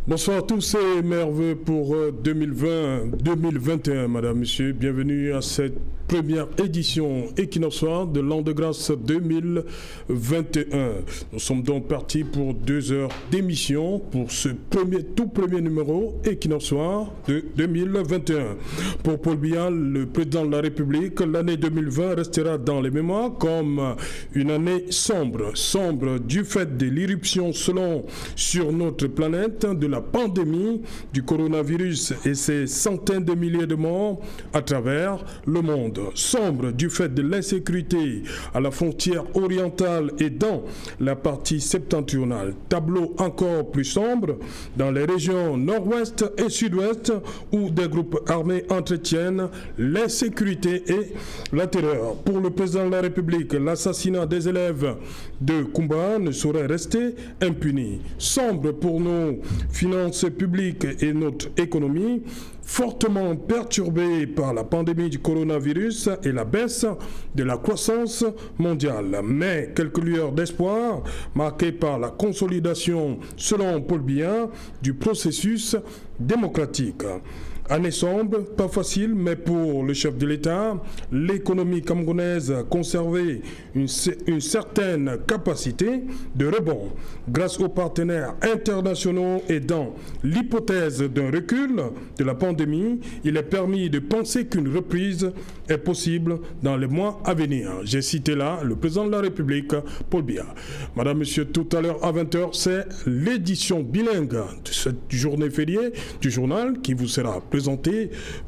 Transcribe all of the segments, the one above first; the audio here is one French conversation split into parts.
Bonsoir à tous et merveilleux pour 2020-2021, madame, monsieur. Bienvenue à cette première édition équinoxiale de l'an de grâce 2021. Nous sommes donc partis pour 2 heures d'émission pour ce tout premier numéro équinoxial de 2021. Pour Paul Biya, le président de la République, l'année 2020 restera dans les mémoires comme une année sombre du fait de l'irruption sur notre planète de la pandémie du coronavirus et ses centaines de milliers de morts à travers le monde. Sombre du fait de l'insécurité à la frontière orientale et dans la partie septentrionale. Tableau encore plus sombre dans les régions nord-ouest et sud-ouest où des groupes armés entretiennent l'insécurité et la terreur. Pour le président de la République, l'assassinat des élèves de Kumba ne saurait rester impuni. Sombre pour nos finances publiques et notre économie, fortement perturbée par la pandémie du coronavirus et la baisse de la croissance mondiale. Mais quelques lueurs d'espoir marquées par la consolidation, selon Paul Biya, du processus démocratique. Année sombre, pas facile, mais pour le chef de l'État, l'économie camerounaise a conservé une certaine capacité de rebond. Grâce aux partenaires internationaux et dans l'hypothèse d'un recul de la pandémie, il est permis de penser qu'une reprise est possible dans les mois à venir. J'ai cité là le président de la République, Paul Biya. Madame, monsieur, tout à l'heure à 20h, c'est l'édition bilingue de cette journée fériée du journal qui vous sera présenté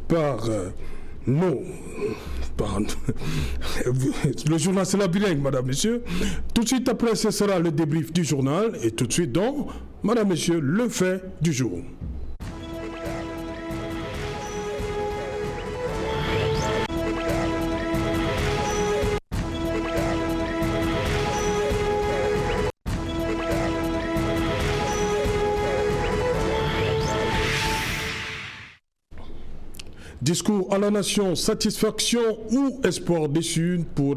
par le journal, c'est la bilingue, madame, monsieur. Tout de suite après, ce sera le débrief du journal et tout de suite donc, madame, monsieur, le fait du jour. Discours à la nation, satisfaction ou espoir déçu? Pour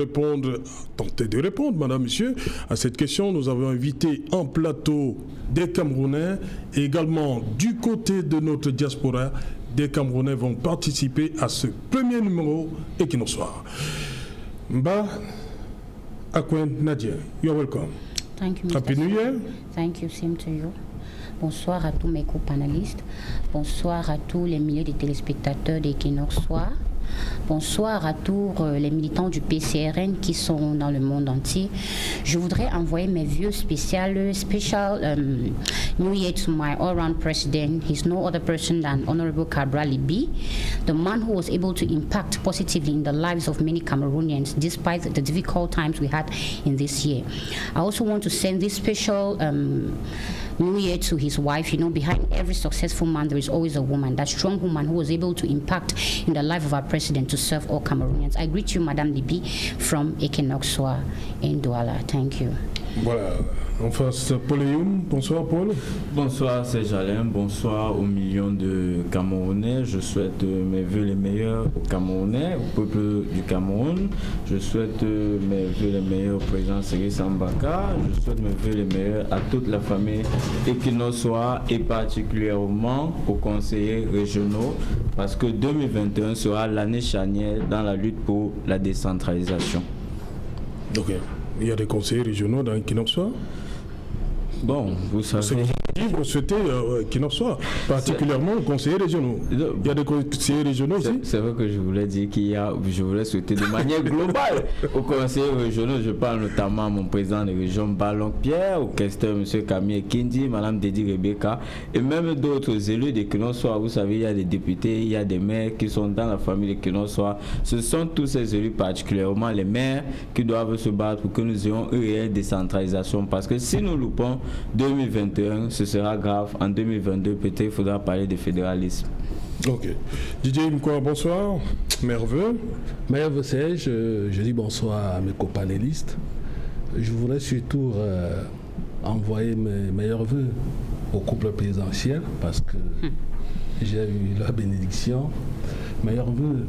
tenter de répondre, madame, monsieur, à cette question, nous avons invité en plateau des Camerounais et également du côté de notre diaspora, des Camerounais vont participer à ce premier numéro équinoxial. Mba Akwen Nadia, you're welcome. Thank you, Mr. Happy New Year. Thank you, same to you. Bonsoir à tous mes co-panélistes. Bonsoir à tous les milliers de téléspectateurs d'Equinox-Soir. Bonsoir à tous les militants du PCRN qui sont dans le monde entier. Je voudrais envoyer mes vœux special New Year to my all-round president. He's no other person than Honorable Cabral Libi, the man who was able to impact positively in the lives of many Cameroonians despite the difficult times we had in this year. I also want to send this special New Year to his wife. You know, behind every successful man, there is always a woman, that strong woman who was able to impact in the life of our president to serve all Cameroonians. I greet you, Madame Libi, from Equinox-Soir in Douala. Thank you. Voilà, en face, Paul Eyoum. Bonsoir, Paul. Bonsoir, c'est Jalem. Bonsoir aux millions de Camerounais. Je souhaite mes vœux les meilleurs aux Camerounais, au peuple du Cameroun. Je souhaite mes vœux les meilleurs au président Seri Sambaka. Je souhaite mes vœux les meilleurs à toute la famille Equinox-Soir et particulièrement aux conseillers régionaux parce que 2021 sera l'année charnière dans la lutte pour la décentralisation. Ok. Il y a des conseillers régionaux dans Equinox-Soir. Bon, vous savez... Vous souhaitez Equinox-Soir, particulièrement aux conseillers régionaux. Il y a des conseillers régionaux aussi. C'est vrai que je voulais dire je voulais souhaiter de manière globale aux conseillers régionaux. Je parle notamment à mon président de région Ballon Pierre, au questeur M. Camille Kindi, Mme Dedi Rebecca, et même d'autres élus d'Equinox-Soir. Vous savez, il y a des députés, il y a des maires qui sont dans la famille d'Equinox-Soir. Ce sont tous ces élus, particulièrement les maires, qui doivent se battre pour que nous ayons une réelle décentralisation. Parce que si nous loupons 2021, ce sera grave. En 2022, peut-être il faudra parler de fédéralisme. Ok. Didier Mkoa, bonsoir. Merveilleux. Merveilleux, je dis bonsoir à mes copanélistes. Je voudrais surtout envoyer mes meilleurs vœux au couple présidentiel parce que j'ai eu la bénédiction. Meilleurs vœux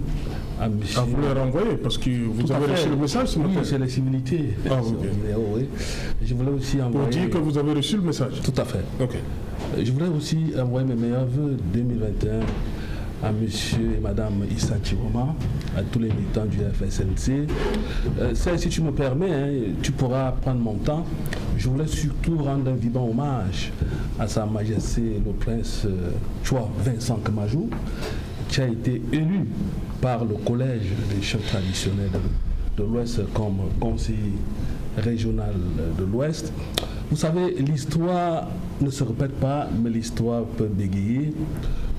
à monsieur. Vous les renvoyez parce que vous avez reçu le message ce matin. Oui, c'est les similitudes. Ah, okay. Oui. Je voulais aussi envoyer... Pour dire que vous avez reçu le message. Tout à fait. Ok. Je voudrais aussi envoyer mes meilleurs vœux 2021 à monsieur et madame Issa Chiroma, à tous les militants du FSNC. Si tu me permets, tu pourras prendre mon temps. Je voulais surtout rendre un vibrant hommage à Sa Majesté le Prince Choi Vincent Kemajou, qui a été élu par le Collège des chefs traditionnels de l'Ouest comme conseiller régional de l'Ouest. Vous savez, l'histoire ne se répète pas, mais l'histoire peut bégayer.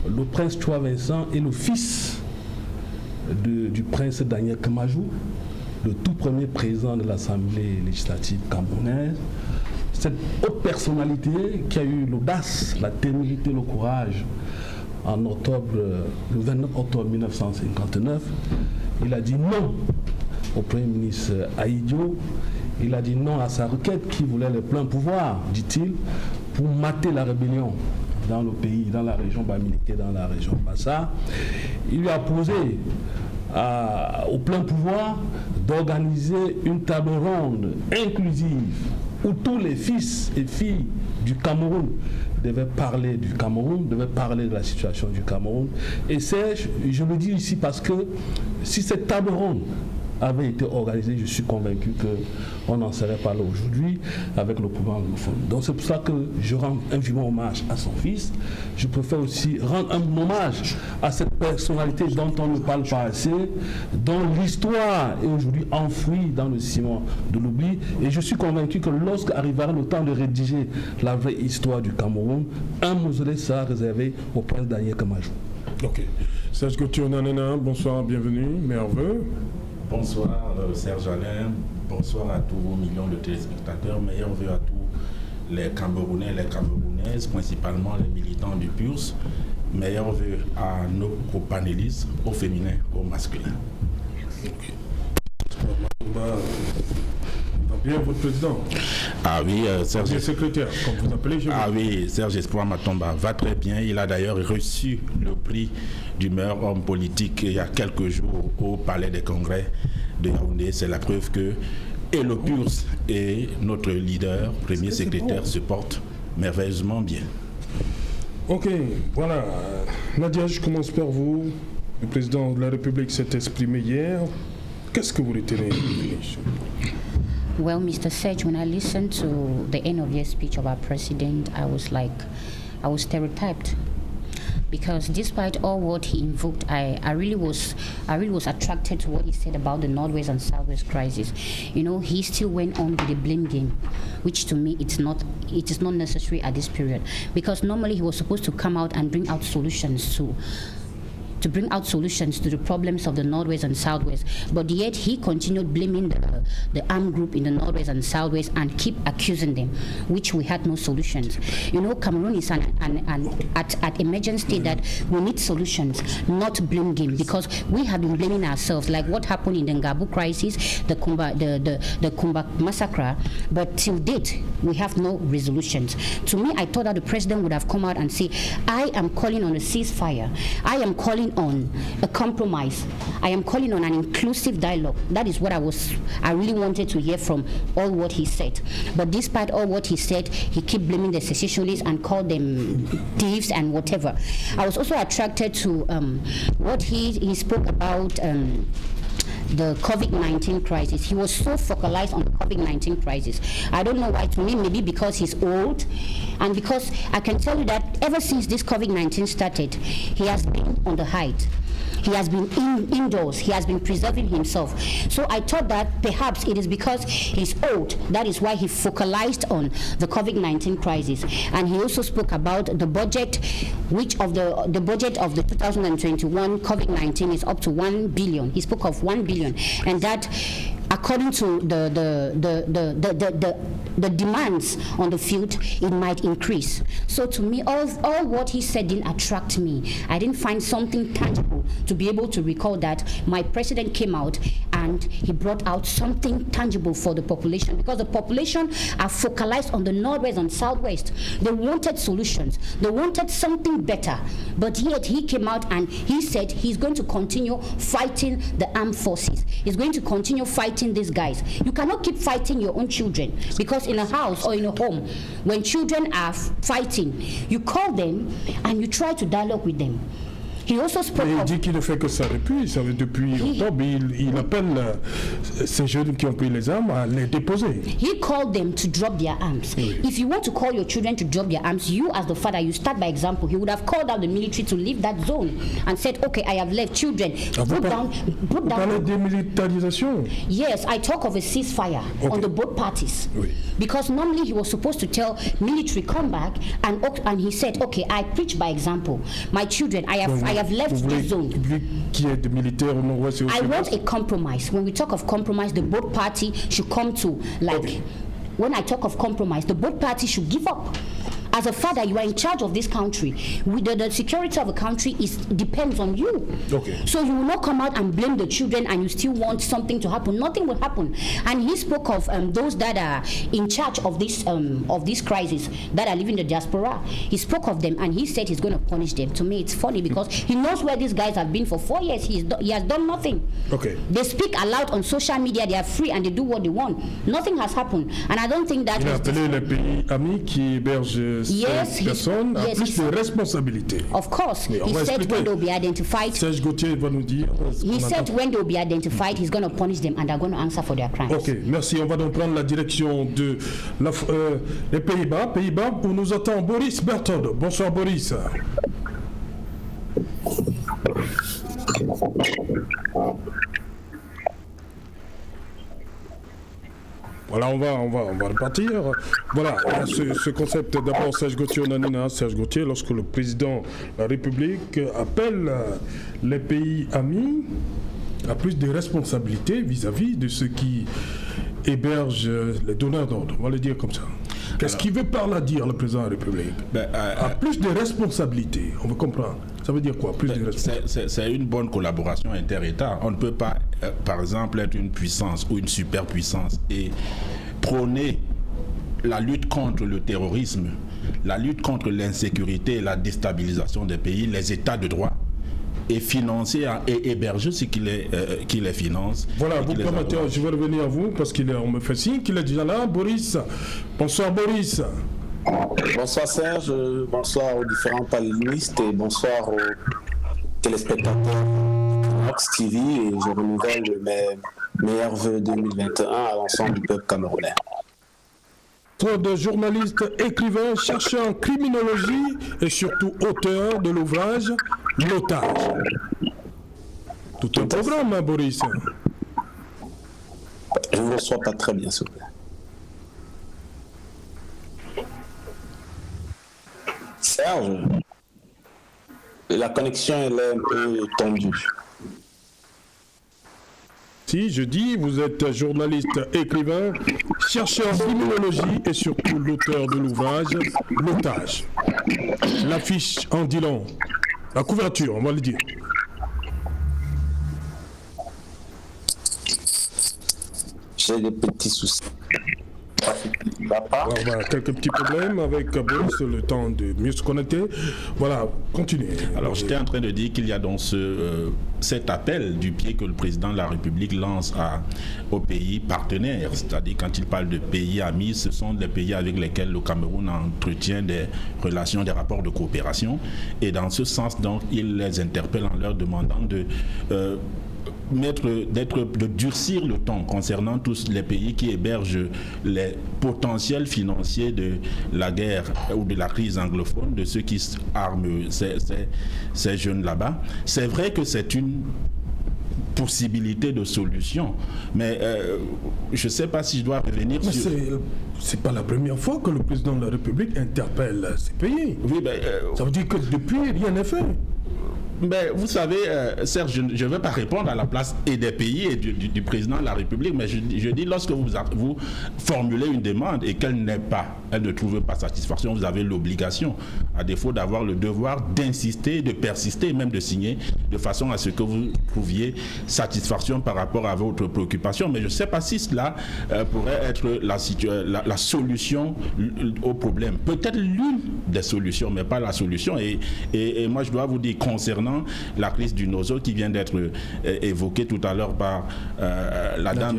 Le prince Choi Vincent est le fils du prince Daniel Kemajou, le tout premier président de l'Assemblée législative camerounaise. Cette haute personnalité qui a eu l'audace, la ténérité, le courage, le 29 octobre 1959, il a dit non au Premier ministre Ahidjo. Il a dit non à sa requête qui voulait le plein pouvoir, dit-il, pour mater la rébellion dans le pays, dans la région Bamileke, dans la région Bassa. Il lui a posé au plein pouvoir d'organiser une table ronde inclusive où tous les fils et filles du Cameroun devaient parler du Cameroun, devaient parler de la situation du Cameroun. Et Serge, je le dis ici parce que si cette table ronde avait été organisée, je suis convaincu qu'on n'en serait pas là aujourd'hui avec le pouvoir anglophone. Donc c'est pour ça que je rends un vivant hommage à son fils. Je préfère aussi rendre un hommage à cette personnalité dont on ne parle pas assez, dont l'histoire est aujourd'hui enfouie dans le ciment de l'oubli. Et je suis convaincu que lorsqu'arrivera le temps de rédiger la vraie histoire du Cameroun, un mausolée sera réservé au prince Daniel Kemajou. Ok. Serge Gauthier Onanana, bonsoir, bienvenue, meilleurs vœux. Bonsoir Serge Alain, bonsoir à tous vos millions de téléspectateurs, meilleurs vœux à tous les Camerounais et les Camerounaises, principalement les militants du PURS, meilleurs vœux à nos copanélistes, au féminin, au masculin. Okay. Bien, votre président. Ah oui, Serge. Le secrétaire, comme vous appelez. Ah oui, Serge Espoir Matomba va très bien. Il a d'ailleurs reçu le prix du meilleur homme politique il y a quelques jours au Palais des Congrès de Yaoundé. C'est la preuve que et le PURS et notre leader, premier secrétaire, se portent merveilleusement bien. Ok, voilà. Nadia, je commence par vous. Le président de la République s'est exprimé hier. Qu'est-ce que vous retenez? Well, Mr. Sedge, when I listened to the end of your speech of our president, I was stereotyped. Because despite all what he invoked, I really was attracted to what he said about the Northwest and Southwest crisis. You know, he still went on with the blame game, which to me it is not necessary at this period. Because normally he was supposed to come out and bring out solutions to the problems of the Northwest and Southwest, but yet he continued blaming the armed group in the Northwest and Southwest and keep accusing them, which we had no solutions. You know, Cameroon is at emergent state that we need solutions, not blame game, because we have been blaming ourselves, like what happened in the Ngabu crisis, the Kumba massacre, but till date we have no resolutions. To me, I thought that the president would have come out and say, I am calling on a ceasefire, I am calling on a compromise, I am calling on an inclusive dialogue. That is what I really wanted to hear from all what he said. But despite all what he said, he kept blaming the secessionists and called them thieves and whatever. I was also attracted to what he spoke about the COVID-19 crisis. He was so focalized on the COVID-19 crisis. I don't know why. To me, maybe because he's old, and because I can tell you that ever since this COVID-19 started, he has been on the height. He has been indoors. He has been preserving himself. So I thought that perhaps it is because he's old. That is why he focalized on the COVID-19 crisis. And he also spoke about the budget, which of the budget of the 2021 COVID-19 is up to 1 billion. He spoke of 1 billion, and that, according to the demands on the field, it might increase. So to me, all what he said didn't attract me. I didn't find something tangible to be able to recall that my president came out and he brought out something tangible for the population, because the population are focalized on the Northwest and Southwest. They wanted solutions. They wanted something better. But yet he came out and he said he's going to continue fighting the armed forces. He's going to continue fighting these guys. You cannot keep fighting your own children, because Yes, in a house or in a home, when children are fighting, you call them and you try to dialogue with them. He also spoke il dit qu'il ne fait que ça depuis octobre. Il appelle ces jeunes qui ont pris les armes à les déposer. He called them to drop their arms. Oui. If you want to call your children to drop their arms, you as the father, you start by example. He would have called out the military to leave that zone and said, okay, I have left. Children, put down. Vous parlez de démilitarisation? Yes, I talk of a ceasefire on the both parties. Oui. Because normally he was supposed to tell military come back and he said, okay, I preach by example. My children, I have left this zone. Qui est militaire au nord-ouest. I want a compromise. When we talk of compromise, the both party should come to when I talk of compromise, the both parties should give up. As a father, you are in charge of this country. The security of a country depends on you. Okay. So you will not come out and blame the children and you still want something to happen. Nothing will happen. And he spoke of those that are in charge of this crisis, that are living in the diaspora. He spoke of them and he said he's going to punish them. To me, it's funny because he knows where these guys have been for 4 years. He has done nothing. Okay. They speak aloud on social media. They are free and they do what they want. Nothing has happened. And I don't think that il a appelé les pays amis qui hébergent ces personnes à plus de responsabilités. Of course. He said when they'll be identified. Serge Gauthier va nous dire. He said when they'll be identified, he's going to punish them and they're going to answer for their crimes. Ok, merci. On va donc prendre la direction de les Pays-Bas. Pays-Bas, où nous attend Boris Berthold. Bonsoir Boris. Voilà, on va repartir. Voilà, ce concept d'abord Serge Gauthier Nanina. Serge Gauthier, lorsque le président de la République appelle les pays amis à plus de responsabilités vis-à-vis de ceux qui hébergent les donneurs d'ordre, on va le dire comme ça. Qu'est-ce qu'il veut par là dire le président de la République? À plus de responsabilités, on veut comprendre. Ça veut dire quoi? Plus de responsabilités. C'est une bonne collaboration inter-État. On ne peut pas, par exemple, être une puissance ou une superpuissance et prôner la lutte contre le terrorisme, la lutte contre l'insécurité et la déstabilisation des pays, les États de droit, et financer et héberger ceux qui les financent. Voilà, vous permettez, je vais revenir à vous parce qu'on me fait signe qu'il est déjà là. Boris, bonsoir Boris. Bonsoir Serge, bonsoir aux différents panélistes et bonsoir aux téléspectateurs de Nox TV et je renouvelle mes meilleurs vœux 2021 à l'ensemble du peuple camerounais. De journaliste, écrivain, chercheur en criminologie et surtout auteur de l'ouvrage L'otage. Tout un programme, hein, Boris. Je ne vous reçois pas très bien, s'il vous plaît. Serge, la connexion elle est un peu tendue. Si, je dis, vous êtes journaliste, écrivain, chercheur en criminologie et surtout l'auteur de l'ouvrage L'otage. L'affiche en dit long. La couverture, on va le dire. J'ai des petits soucis. Alors, voilà, quelques petits problèmes avec Boris, le temps de mieux se connecter. Voilà, continuez. Alors, j'étais en train de dire qu'il y a donc cet appel du pied que le président de la République lance aux pays partenaires, c'est-à-dire quand il parle de pays amis, ce sont les pays avec lesquels le Cameroun entretient des relations, des rapports de coopération. Et dans ce sens, donc, il les interpelle en leur demandant de durcir le ton concernant tous les pays qui hébergent les potentiels financiers de la guerre ou de la crise anglophone, de ceux qui arment ces jeunes là-bas. C'est vrai que c'est une possibilité de solution, mais je ne sais pas si je dois revenir sur... C'est pas la première fois que le président de la République interpelle ces pays. Oui, ça veut dire que depuis, rien n'est fait. Mais vous savez, Serge, je ne vais pas répondre à la place et des pays et du président de la République, mais je dis, lorsque vous formulez une demande et qu'elle n'est pas elle ne trouve pas satisfaction, vous avez l'obligation, à défaut d'avoir le devoir d'insister, de persister, même de signer, de façon à ce que vous trouviez satisfaction par rapport à votre préoccupation. Mais je ne sais pas si cela pourrait être la solution au problème. Peut-être l'une des solutions, mais pas la solution. Et moi, je dois vous dire, concernant la crise du Nozo qui vient d'être évoquée tout à l'heure par la dame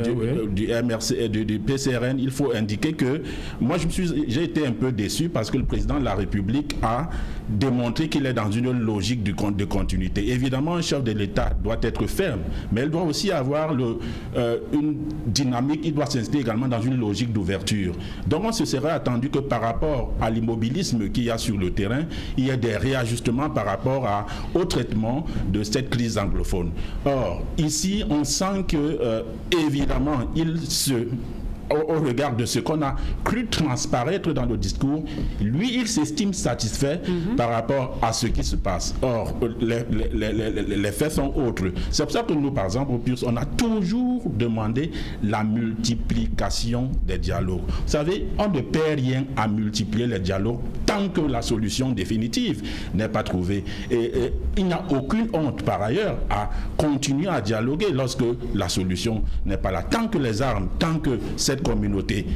du MRC et du PCRN, il faut indiquer que moi, j'ai été un peu déçu parce que le président de la République a démontré qu'il est dans une logique de continuité. Évidemment, un chef de l'État doit être ferme, mais il doit aussi avoir une dynamique, il doit s'inscrire également dans une logique d'ouverture. Donc on se serait attendu que par rapport à l'immobilisme qu'il y a sur le terrain, il y ait des réajustements par rapport au traitement de cette crise anglophone. Or, ici, on sent que, évidemment, au regard de ce qu'on a cru transparaître dans le discours, lui, il s'estime satisfait par rapport à ce qui se passe. Or, les faits sont autres. C'est pour ça que nous, par exemple, au PURS, on a toujours demandé la multiplication des dialogues. Vous savez, on ne perd rien à multiplier les dialogues tant que la solution définitive n'est pas trouvée. Et il n'y a aucune honte, par ailleurs, à continuer à dialoguer lorsque la solution n'est pas là. Tant que les armes, tant que cette communauté,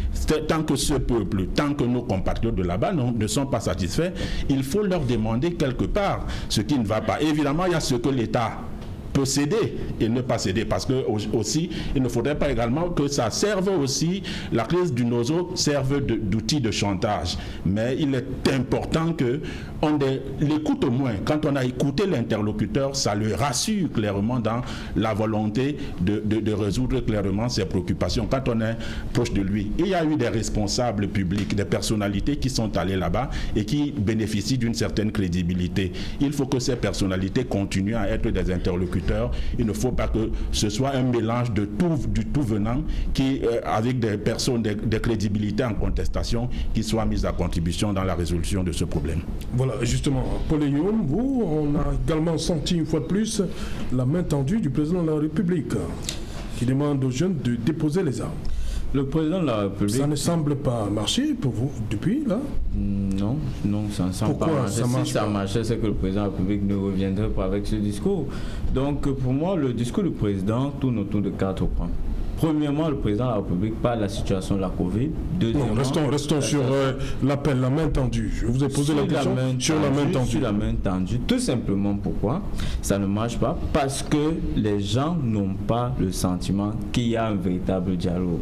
tant que ce peuple, tant que nos compatriotes de là-bas ne sont pas satisfaits, il faut leur demander quelque part ce qui ne va pas. Évidemment, il y a ce que l'État peut céder et ne pas céder, parce que aussi il ne faudrait pas également que ça serve aussi, la crise du Nozo serve d'outil de chantage, mais il est important que on l'écoute au moins. Quand on a écouté l'interlocuteur, ça le rassure clairement dans la volonté de résoudre clairement ses préoccupations quand on est proche de lui. Et il y a eu des responsables publics, des personnalités qui sont allées là-bas et qui bénéficient d'une certaine crédibilité. Il faut que ces personnalités continuent à être des interlocuteurs. Il ne faut pas que ce soit un mélange du tout venant qui, avec des personnes, des crédibilités en contestation, qui soient mises à contribution dans la résolution de ce problème. Voilà, justement, Paul Youm, vous, on a également senti une fois de plus la main tendue du président de la République qui demande aux jeunes de déposer les armes. Le président de la République... Ça ne semble pas marcher pour vous depuis, là? Non, ça ne semble pas marcher. Si ça marchait, c'est que le président de la République ne reviendrait pas avec ce discours. Donc, pour moi, le discours du président tourne autour de 4 points. Premièrement, le président de la République parle de la situation de la Covid. Deuxièmement, restons sur l'appel, la main tendue. Je vous ai posé la question sur la main tendue. Sur la main tendue. Tout simplement pourquoi ça ne marche pas? Parce que les gens n'ont pas le sentiment qu'il y a un véritable dialogue.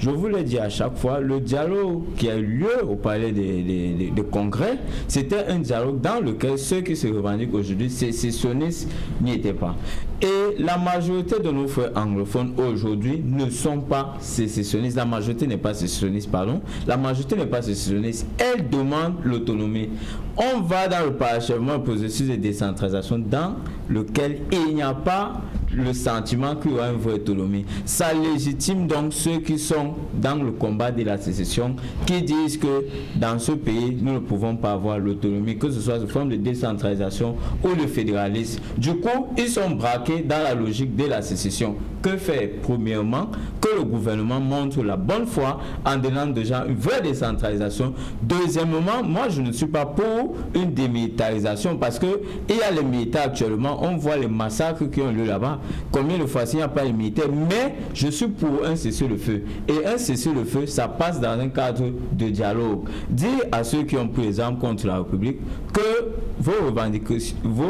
Je vous le dis à chaque fois, le dialogue qui a eu lieu au palais des congrès, c'était un dialogue dans lequel ceux qui se revendiquent aujourd'hui sécessionnistes n'y étaient pas. Et la majorité de nos frères anglophones aujourd'hui ne sont pas sécessionnistes. La majorité n'est pas sécessionniste, pardon. La majorité n'est pas sécessionniste. Elle demande l'autonomie. On va dans le parachèvement, un processus de décentralisation dans lequel il n'y a pas le sentiment qu'il y aura une vraie autonomie. Ça légitime donc ceux qui sont dans le combat de la sécession, qui disent que dans ce pays, nous ne pouvons pas avoir l'autonomie, que ce soit sous forme de décentralisation ou de fédéralisme. Du coup, ils sont braqués dans la logique de la sécession. Que faire? Premièrement, que le gouvernement montre la bonne foi en donnant déjà une vraie décentralisation. Deuxièmement, moi je ne suis pas pour une démilitarisation, parce que il y a les militaires actuellement, on voit les massacres qui ont lieu là-bas. Combien de fois il n'y a pas les militaires? Mais je suis pour un cessez-le-feu. Et un cessez-le-feu, ça passe dans un cadre de dialogue. Dire à ceux qui ont pris les armes contre la République que vos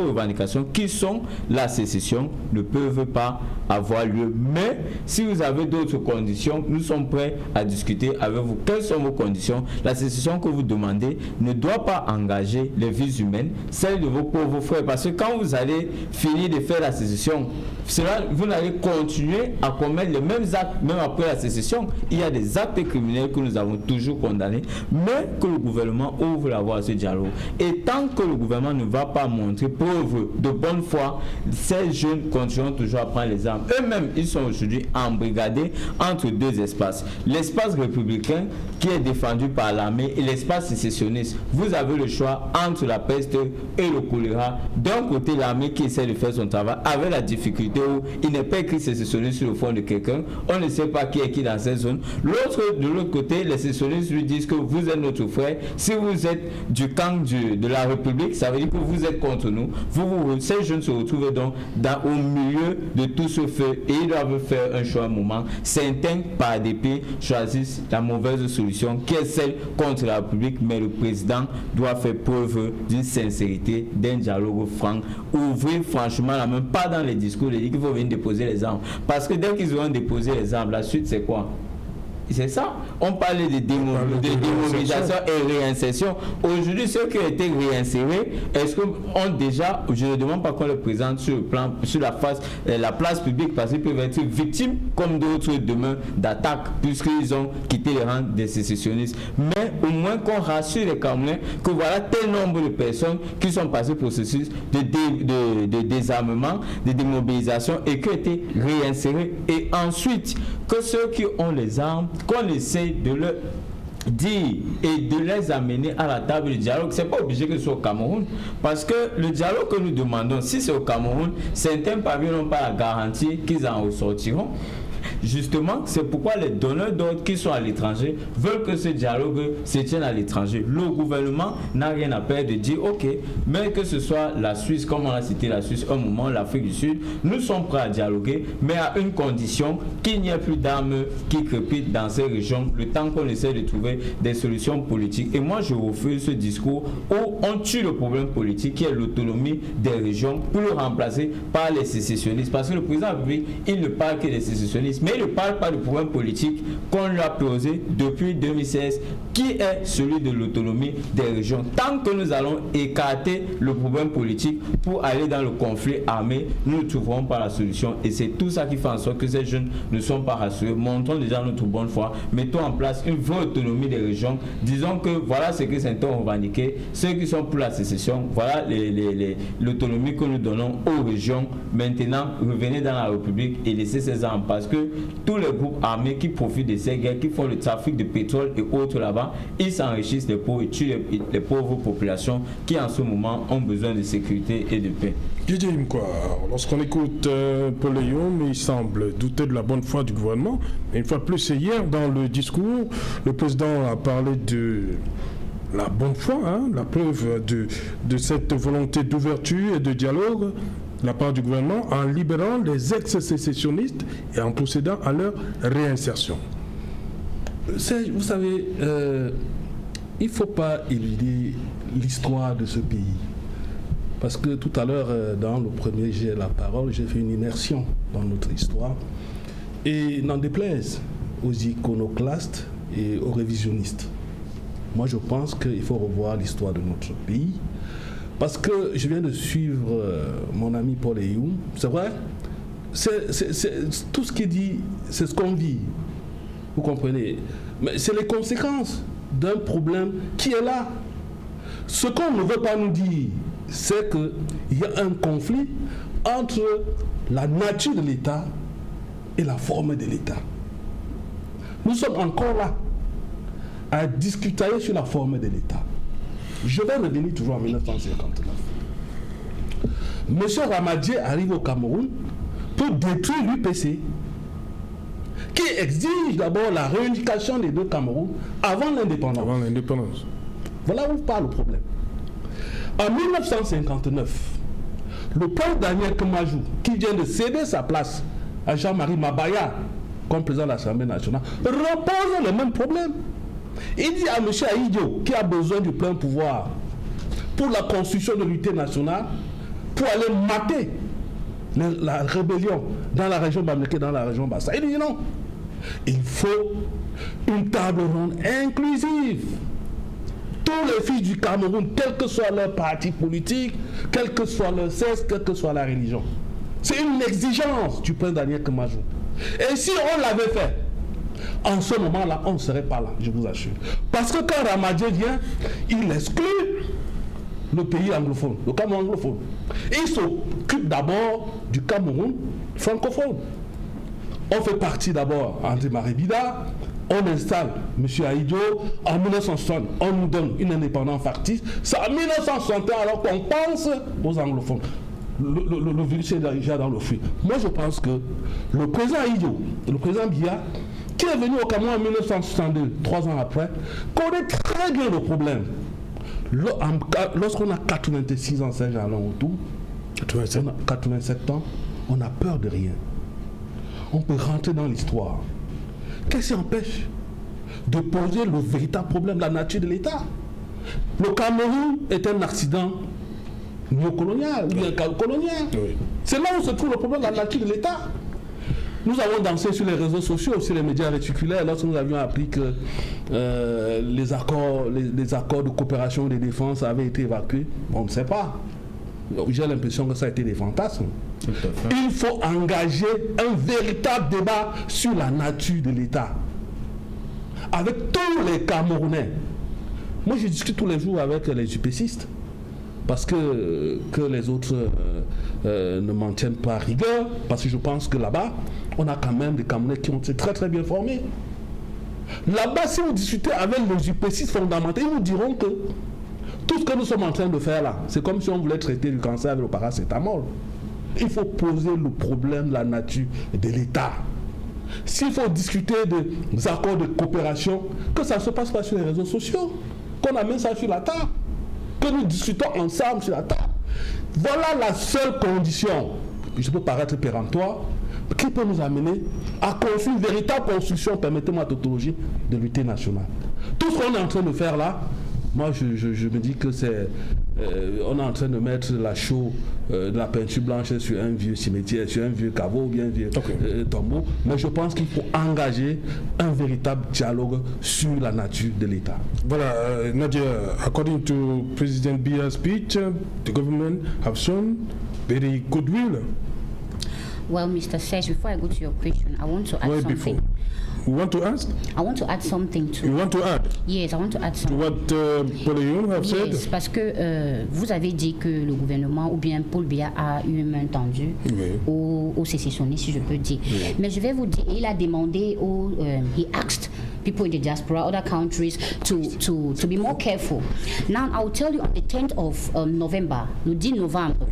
revendications qui sont la sécession ne peuvent pas avoir lieu. Mais si vous avez d'autres conditions, nous sommes prêts à discuter avec vous. Quelles sont vos conditions? La sécession que vous demandez ne doit pas engager les vies humaines, celles de vos pauvres frères. Parce que quand vous allez finir de faire la sécession, vous allez continuer à commettre les mêmes actes, même après la sécession. Il y a des actes criminels que nous avons toujours condamnés, mais que le gouvernement ouvre la voie à ce dialogue. Et tant que le gouvernement ne va pas montrer preuve de bonne foi, ces jeunes continueront toujours à prendre les armes. Eux-mêmes, ils sont aujourd'hui embrigadés entre deux espaces. L'espace républicain qui est défendu par l'armée et l'espace sécessionniste. Vous avez le choix entre la peste et le choléra. D'un côté, l'armée qui essaie de faire son travail avec la difficulté où il n'est pas écrit sécessionniste sur le front de quelqu'un. On ne sait pas qui est qui dans cette zone. De l'autre côté, les sécessionnistes lui disent que vous êtes notre frère. Si vous êtes du camp de la République, ça veut dire que vous êtes contre nous. Ces jeunes se retrouvent donc au milieu de tout ce feu et ils doivent faire un choix à un moment. Certains, par dépit, choisissent la mauvaise solution qui est celle contre la République, mais le président doit faire preuve d'une sincérité, d'un dialogue franc, ouvrir franchement la main, pas dans les discours, de dire qu'il faut venir déposer les armes. Parce que dès qu'ils auront déposé les armes, la suite c'est quoi? C'est ça. On parlait de démobilisation et réinsertion. Aujourd'hui, ceux qui ont été réinsérés, est-ce qu'on déjà, je ne demande pas qu'on les présente sur la place publique parce qu'ils peuvent être victimes comme d'autres demain d'attaques puisqu'ils ont quitté les rangs des sécessionnistes. Mais au moins qu'on rassure les Camerounais que voilà tel nombre de personnes qui sont passées au processus de désarmement, de démobilisation et qui ont été réinsérés. Et ensuite, que ceux qui ont les armes, qu'on essaie de leur dire et de les amener à la table du dialogue. C'est pas obligé que ce soit au Cameroun, parce que le dialogue que nous demandons, si c'est au Cameroun, certains parmi n'ont pas la garantie qu'ils en ressortiront. Justement, c'est pourquoi les donneurs d'ordre qui sont à l'étranger veulent que ce dialogue se tienne à l'étranger. Le gouvernement n'a rien à perdre de dire ok, mais que ce soit la Suisse, comme on a cité la Suisse un moment, l'Afrique du Sud, nous sommes prêts à dialoguer, mais à une condition, qu'il n'y ait plus d'armes qui crépitent dans ces régions, le temps qu'on essaie de trouver des solutions politiques. Et moi, je refuse ce discours où on tue le problème politique qui est l'autonomie des régions pour le remplacer par les sécessionnistes. Parce que le président de la République, il ne parle que des sécessionnistes. Mais il ne parle pas du problème politique qu'on lui a posé depuis 2016, qui est celui de l'autonomie des régions. Tant que nous allons écarter le problème politique pour aller dans le conflit armé, nous ne trouverons pas la solution. Et c'est tout ça qui fait en sorte que ces jeunes ne sont pas rassurés. Montrons déjà notre bonne foi, mettons en place une vraie autonomie des régions. Disons que voilà ce que certains ont revendiqué. Ceux qui sont pour la sécession, voilà l'autonomie que nous donnons aux régions. Maintenant, revenez dans la République et laissez ces armes, parce que tous les groupes armés qui profitent de ces guerres, qui font le trafic de pétrole et autres là-bas, ils s'enrichissent des pauvres et tuent les pauvres populations qui en ce moment ont besoin de sécurité et de paix. Didier Imkwa, lorsqu'on écoute Paul Léon, il semble douter de la bonne foi du gouvernement. Mais une fois de plus, hier, dans le discours, le président a parlé de la bonne foi, la preuve de cette volonté d'ouverture et de dialogue de la part du gouvernement en libérant les ex-sécessionnistes et en procédant à leur réinsertion. Vous savez, il ne faut pas éluder l'histoire de ce pays. Parce que tout à l'heure, dans le premier jet de la parole, j'ai fait une immersion dans notre histoire. Et n'en déplaise aux iconoclastes et aux révisionnistes. Moi, je pense qu'il faut revoir l'histoire de notre pays. Parce que je viens de suivre mon ami Paul Léon. C'est vrai, c'est tout ce qu'il dit, c'est ce qu'on vit. Vous comprenez? Mais c'est les conséquences d'un problème qui est là. Ce qu'on ne veut pas nous dire, c'est qu'il y a un conflit entre la nature de l'État et la forme de l'État. Nous sommes encore là à discuter sur la forme de l'État. Je vais revenir toujours en 1959. Monsieur Ramadier arrive au Cameroun pour détruire l'UPC, qui exige d'abord la réunification des deux Cameroun avant l'indépendance. Voilà où part le problème. En 1959, le prince Daniel Kemajou, qui vient de céder sa place à Jean-Marie Mabaya comme président de l'Assemblée nationale, repose le même problème. Il dit à M. Aïdio, qui a besoin du plein pouvoir pour la construction de l'unité nationale, pour aller mater la rébellion dans la région Bamileke, dans la région Bassa. Il dit non, il faut une table ronde inclusive. Tous les fils du Cameroun, quel que soit leur parti politique, quel que soit leur sexe, quelle que soit la religion. C'est une exigence du prince Daniel Kemajou. Et si on l'avait fait, en ce moment-là, on ne serait pas là, je vous assure. Parce que quand Ramadier vient, il exclut le pays anglophone, le Cameroun anglophone. Il s'occupe d'abord du Cameroun francophone. On fait partie d'abord André Maribida, on installe M. Aïdjo, en 1960, on nous donne une indépendance factice, c'est en 1961 alors qu'on pense aux anglophones. Le virus est déjà dans le fruit. Moi je pense que le président Aïdjo, le président Biya, qui est venu au Cameroun en 1962, 3 ans après, connaît très bien le problème. Lorsqu'on a 86 ans, Saint-Germain autour, 87 ans, on a peur de rien. On peut rentrer dans l'histoire. Qu'est-ce qui empêche de poser le véritable problème de la nature de l'État? Le Cameroun est un accident néocolonial, ou bien colonial. Oui. C'est là où se trouve le problème de la nature de l'État. Nous avons dansé sur les réseaux sociaux, sur les médias réticulaires, lorsque nous avions appris que les accords de coopération et de défense avaient été évacués. On ne sait pas. J'ai l'impression que ça a été des fantasmes. Il faut engager un véritable débat sur la nature de l'État. Avec tous les Camerounais. Moi, je discute tous les jours avec les UPCistes. Parce que les autres ne m'en tiennent pas à rigueur. Parce que je pense que là-bas, on a quand même des Camerounais qui ont été très très bien formés. Là-bas, si vous discutez avec les UPCistes fondamentaux, ils vous diront que tout ce que nous sommes en train de faire là, c'est comme si on voulait traiter du cancer avec le paracétamol. Il faut poser le problème de la nature de l'État. S'il faut discuter des accords de coopération, que ça ne se passe pas sur les réseaux sociaux, qu'on amène ça sur la table, que nous discutons ensemble sur la table. Voilà la seule condition, je peux paraître péremptoire, qui peut nous amener à construire une véritable construction, permettez-moi la tautologie, de l'unité nationale. Tout ce qu'on est en train de faire là, moi je me dis que c'est on est en train de mettre la chaux de la peinture blanche sur un vieux cimetière, sur un vieux caveau ou bien un vieux tombeau, mais je pense qu'il faut engager un véritable dialogue sur la nature de l'État. Voilà, Nadia, according to President Biya's speech, the government have shown very goodwill. Well, Mr. Sesh, before I go to your question, I want to add something. You want to ask? I want to add something to... You want to add? Yes, I want to add something. What Paul Youn have said? Yes, parce que vous avez dit que le gouvernement ou bien Paul Biya a eu une main tendue aux sécessionnistes, si je peux dire. Oui. Mais je vais vous dire, il a demandé he asked people in the diaspora, other countries, to be more careful. Now, I'll tell you on the 10th of November, le 10 novembre,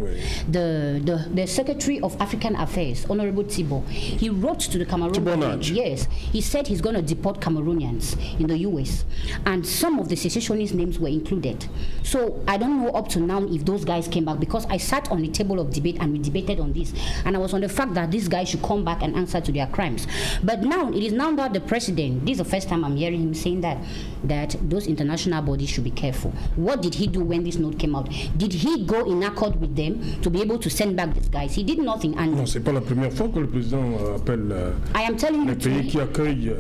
the Secretary of African Affairs, Honorable Thibault, he wrote to the Cameroonians. Yes, he said he's going to deport Cameroonians in the US, and some of the secessionist names were included. So I don't know up to now if those guys came back, because I sat on the table of debate and we debated on this, and I was on the fact that these guys should come back and answer to their crimes. But now, it is now that the president, this is the first time I'm hearing him saying that those international bodies should be careful. What did he do when this note came out? Did he go in accord with them to be able to send back these guys? He did nothing. And non, c'est pas la première fois que le président appelle les pays qui accueillent,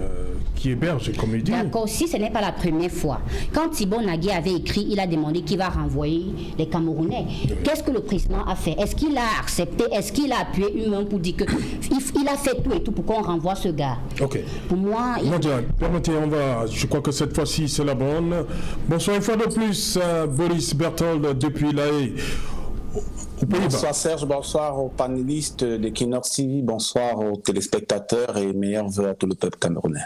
qui hébergent, comme il dit. D'accord, si ce n'est pas la première fois. Quand Thibault Nagui avait écrit, il a demandé qu'il va renvoyer les Camerounais. Oui. Qu'est-ce que le président a fait? Est-ce qu'il a accepté? Est-ce qu'il a appuyé une main pour dire que il a fait tout et tout pour qu'on renvoie ce gars? Ok. Pour moi, permettez, je crois que cette fois-ci c'est la bonne. Bonsoir une fois de plus, Boris Berthold depuis La Haye. Bonsoir Serge, bonsoir aux panélistes d'Equinox TV, bonsoir aux téléspectateurs et meilleurs vœux à tout le peuple camerounais.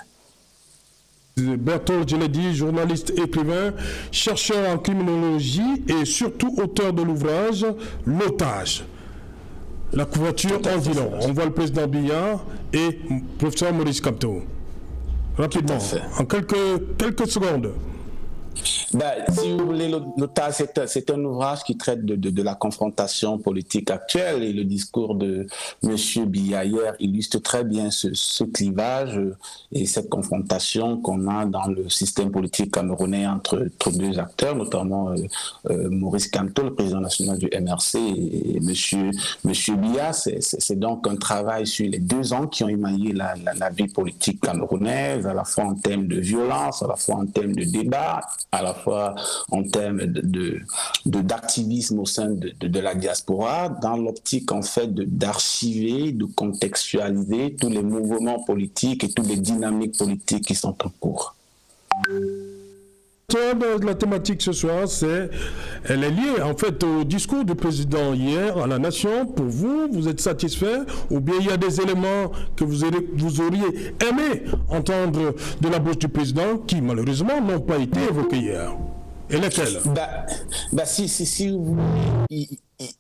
Berthold, je l'ai dit, journaliste, écrivain, chercheur en criminologie et surtout auteur de l'ouvrage L'otage. La couverture en violon. On voit le président Biya et professeur Maurice Kamto. Rapidement, en quelques secondes. Si vous voulez, l'otage, c'est un ouvrage qui traite de la confrontation politique actuelle, et le discours de M. Biya hier illustre très bien ce clivage et cette confrontation qu'on a dans le système politique camerounais entre deux acteurs, notamment Maurice Kamto, le président national du MRC, et M. Biya. C'est donc un travail sur les 2 ans qui ont émaillé la vie politique camerounaise, à la fois en termes de violence, à la fois en termes de débat, à la fois en termes d'activisme au sein de la diaspora, dans l'optique en fait d'archiver, de contextualiser tous les mouvements politiques et toutes les dynamiques politiques qui sont en cours. La thématique ce soir, elle est liée en fait au discours du président hier à la nation. Pour vous, vous êtes satisfait ou bien il y a des éléments que vous auriez aimé entendre de la bouche du président qui malheureusement n'ont pas été évoqués hier? Et lesquels? Si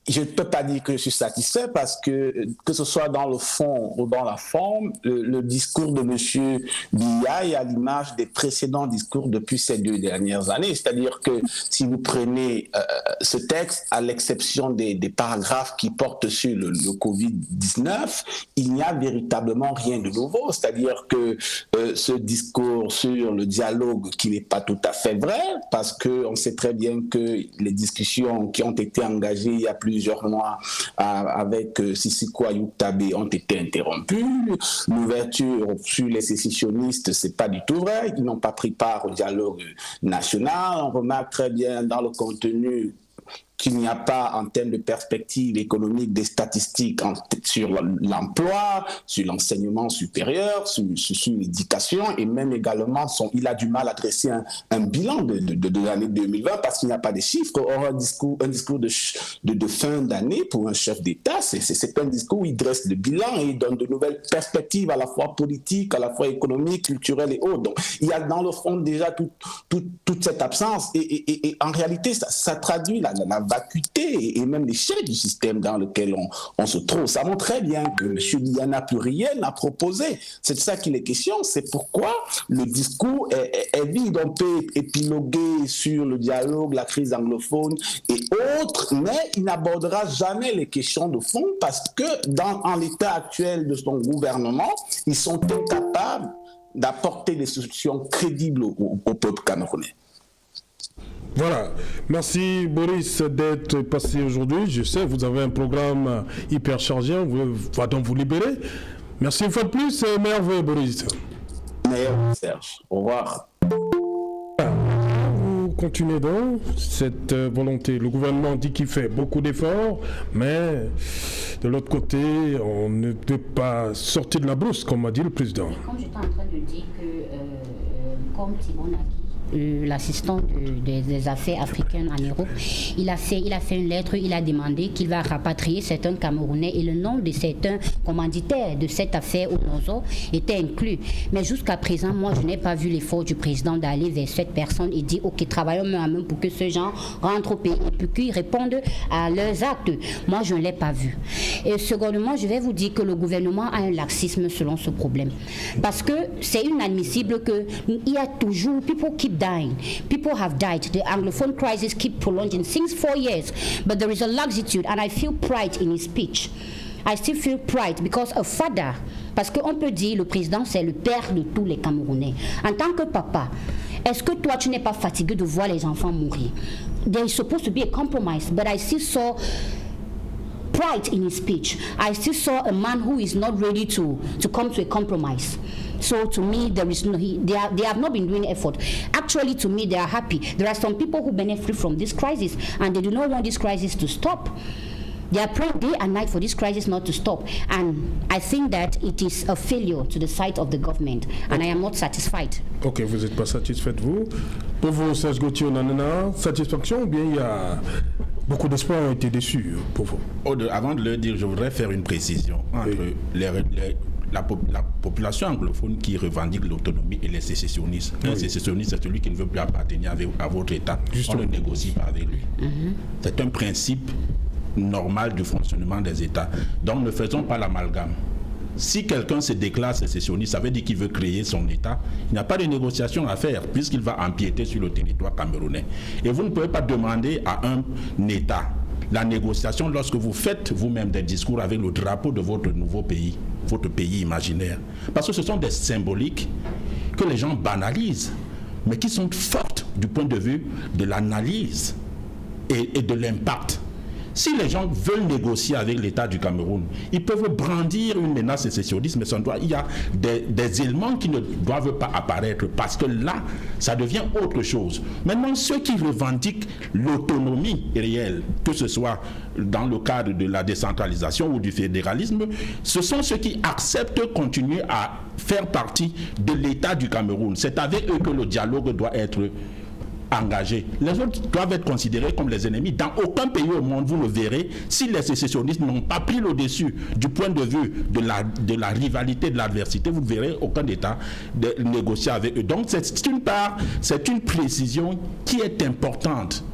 je ne peux pas dire que je suis satisfait parce que ce soit dans le fond ou dans la forme, le discours de M. Biya est à l'image des précédents discours depuis ces 2 dernières années. C'est-à-dire que si vous prenez ce texte, à l'exception des paragraphes qui portent sur le Covid-19, il n'y a véritablement rien de nouveau. C'est-à-dire que ce discours sur le dialogue qui n'est pas tout à fait vrai, parce qu'on sait très bien que les discussions qui ont été engagées il y a plusieurs mois avec Sissoko Ayoutabé ont été interrompues. L'ouverture sur les sécessionnistes, c'est pas du tout vrai. Ils n'ont pas pris part au dialogue national. On remarque très bien dans le contenu qu'il n'y a pas en termes de perspective économique des statistiques sur l'emploi, sur l'enseignement supérieur, sur l'éducation, et même également il a du mal à dresser un bilan de l'année 2020 parce qu'il n'y a pas de chiffres. Or, un discours de fin d'année pour un chef d'État, c'est un discours où il dresse le bilan et il donne de nouvelles perspectives à la fois politiques, à la fois économiques, culturelles et autres. Donc, il y a dans le fond déjà toute cette absence et en réalité, ça traduit la vacuité et même l'échec du système dans lequel on se trouve. Ça montre très bien que M. Biya n'a plus rien à proposer. C'est de ça qu'il est question. C'est pourquoi le discours est vide. On peut épiloguer sur le dialogue, la crise anglophone et autres, mais il n'abordera jamais les questions de fond parce que en l'état actuel de son gouvernement, ils sont incapables d'apporter des solutions crédibles au peuple camerounais. Voilà, merci Boris d'être passé aujourd'hui. Je sais, vous avez un programme hyper chargé, on va donc vous libérer. Merci une fois de plus et merveilleux Boris. Meilleur Serge, au revoir. Vous continuez donc cette volonté. Le gouvernement dit qu'il fait beaucoup d'efforts, mais de l'autre côté, on ne peut pas sortir de la brousse, comme a dit le président. Comme j'étais en train de dire que, comme Thibon a dit, l'assistant des affaires africaines en Europe, il a fait une lettre, il a demandé qu'il va rapatrier certains Camerounais et le nom de certains commanditaires de cette affaire au Nozo était inclus. Mais jusqu'à présent, moi, je n'ai pas vu l'effort du président d'aller vers cette personne et dire, ok, travaillons main à main pour que ces gens rentrent au pays et puis qu'ils répondent à leurs actes. Moi, je ne l'ai pas vu. Et secondement, je vais vous dire que le gouvernement a un laxisme selon ce problème. Parce que c'est inadmissible qu'il y a toujours people keep dying. People have died. The Anglophone crisis keep prolonging since 4 years. But there is a laxitude and I feel pride in his speech. I still feel pride because a father, parce qu'on peut dire le président c'est le père de tous les Camerounais. En tant que papa, est-ce que toi tu n'es pas fatigué de voir les enfants mourir? There is supposed to be a compromise, but I still saw pride in his speech. I still saw a man who is not ready to come to a compromise. So to me, there is they have not been doing effort. Actually, to me, they are happy. There are some people who benefit from this crisis, and they do not want this crisis to stop. They are praying day and night for this crisis not to stop. And I think that it is a failure to the side of the government, and I am not satisfied. Ok, vous n'êtes pas satisfait, vous. Pour vous, Serge Gauthier, on en a satisfaction ou bien il y a beaucoup d'espoir ont été déçus pour vous? Avant de le dire, je voudrais faire une précision entre la population anglophone qui revendique l'autonomie et les sécessionnistes. Un sécessionniste, c'est celui qui ne veut plus appartenir à votre État. Justement. On ne négocie pas avec lui. C'est un principe normal du fonctionnement des États. Donc ne faisons pas l'amalgame. Si quelqu'un se déclare sécessionniste, ça veut dire qu'il veut créer son État. Il n'y a pas de négociation à faire puisqu'il va empiéter sur le territoire camerounais. Et vous ne pouvez pas demander à un État la négociation lorsque vous faites vous-même des discours avec le drapeau de votre nouveau pays, votre pays imaginaire. Parce que ce sont des symboliques que les gens banalisent, mais qui sont fortes du point de vue de l'analyse et de l'impact. Si les gens veulent négocier avec l'État du Cameroun, ils peuvent brandir une menace sécessionniste, mais il y a des éléments qui ne doivent pas apparaître parce que là, ça devient autre chose. Maintenant, ceux qui revendiquent l'autonomie réelle, que ce soit dans le cadre de la décentralisation ou du fédéralisme, ce sont ceux qui acceptent de continuer à faire partie de l'État du Cameroun. C'est avec eux que le dialogue doit être engagés. Les autres doivent être considérés comme les ennemis. Dans aucun pays au monde, vous le verrez, si les sécessionnistes n'ont pas pris le dessus du point de vue de la rivalité, de l'adversité, vous ne verrez aucun État négocier avec eux. Donc c'est une précision qui est importante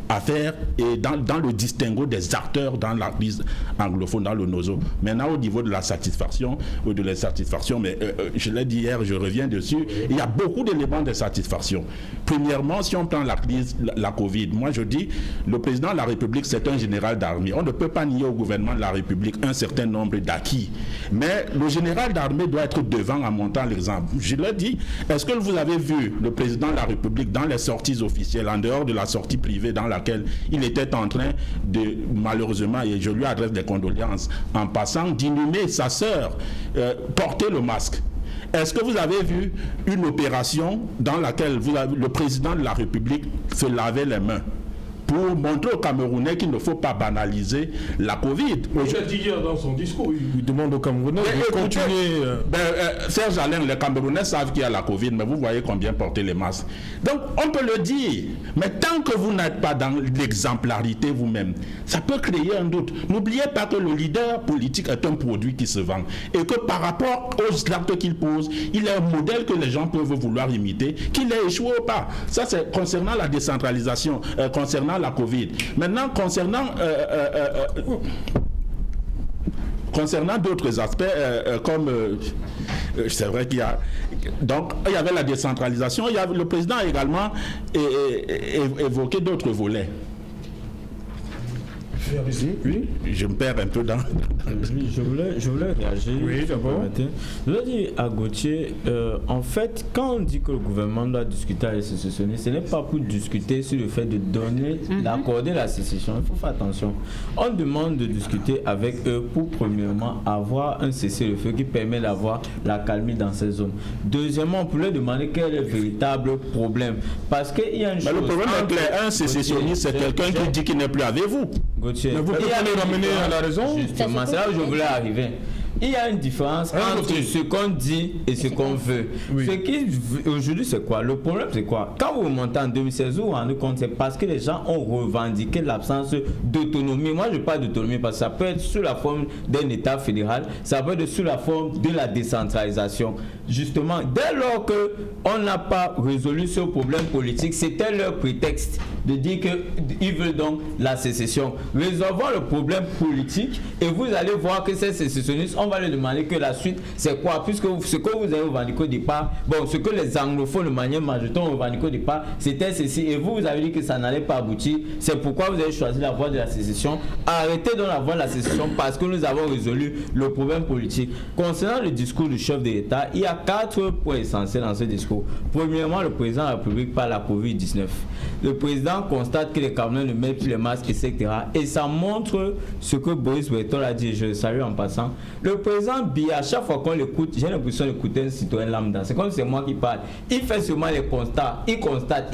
à faire et dans le distinguo des acteurs dans la crise anglophone, dans le NOSO. Maintenant, au niveau de la satisfaction ou de l'insatisfaction, mais je l'ai dit hier, je reviens dessus, il y a beaucoup d'éléments de satisfaction. Premièrement, si on prend la crise, la Covid, moi je dis, le président de la République, c'est un général d'armée. On ne peut pas nier au gouvernement de la République un certain nombre d'acquis. Mais le général d'armée doit être devant en montant l'exemple. Je l'ai dit, est-ce que vous avez vu le président de la République dans les sorties officielles, en dehors de la sortie privée dans laquelle il était en train de, malheureusement, et je lui adresse des condoléances, en passant, d'inhumer sa sœur, porter le masque? Est-ce que vous avez vu une opération dans laquelle le président de la République se lavait les mains pour montrer aux Camerounais qu'il ne faut pas banaliser la Covid? Il a dit hier dans son discours, il demande aux Camerounais de continuer. Serge Alain, les Camerounais savent qu'il y a la Covid, mais vous voyez combien porter les masques. Donc on peut le dire, mais tant que vous n'êtes pas dans l'exemplarité vous-même, ça peut créer un doute. N'oubliez pas que le leader politique est un produit qui se vend et que par rapport aux actes qu'il pose, il est un modèle que les gens peuvent vouloir imiter, qu'il ait échoué ou pas. Ça c'est concernant la décentralisation, concernant la Covid. Maintenant, concernant d'autres aspects, comme c'est vrai qu'il y a... Donc, il y avait la décentralisation, le président a également évoqué d'autres volets. Oui. Je me perds un peu dans... Je voulais réagir. Oui, d'abord. Je voulais dire à Gauthier, en fait, quand on dit que le gouvernement doit discuter avec les sécessionnistes, ce n'est pas pour discuter sur le fait de donner, d'accorder la sécession. Il faut faire attention. On demande de discuter avec eux pour, premièrement, avoir un cessez-le-feu qui permet d'avoir la calmie dans ces zones. Deuxièmement, on peut leur demander quel est le véritable problème. Parce qu'il y a une chose... Mais le problème est clair. Un sécessionniste, c'est quelqu'un qui dit qu'il n'est plus avec vous. Gauthier, mais vous pouvez les ramener à la raison. Justement, c'est là où je voulais arriver. Il y a une différence entre ce qu'on dit et ce qu'on veut. Oui. Ce qui aujourd'hui c'est quoi? Le problème c'est quoi? Quand vous remontez en 2016, vous vous rendez compte, c'est parce que les gens ont revendiqué l'absence d'autonomie. Moi je parle d'autonomie parce que ça peut être sous la forme d'un État fédéral, ça peut être sous la forme de la décentralisation. Justement, dès lors qu'on n'a pas résolu ce problème politique, c'était leur prétexte de dire qu'ils veulent donc la sécession. Résolvons le problème politique et vous allez voir que ces sécessionnistes, on va leur demander que la suite c'est quoi, puisque ce que vous avez revendiqué au départ, bon, ce que les anglophones de manière majoritaire ont revendiqué au départ, c'était ceci, et vous avez dit que ça n'allait pas aboutir. C'est pourquoi vous avez choisi la voie de la sécession. Arrêtez donc la voie de la sécession parce que nous avons résolu le problème politique. Concernant le discours du chef de l'État, il y a 4 points essentiels dans ce discours. Premièrement, le président de la République parle de la Covid-19. Le président constate que les Camerounais ne mettent plus les masques, etc. Et ça montre ce que Boris Breton a dit, je le salue en passant. Le président Biya, à chaque fois qu'on l'écoute, j'ai l'impression d'écouter un citoyen lambda. C'est comme si c'est moi qui parle. Il fait seulement les constats. Il constate.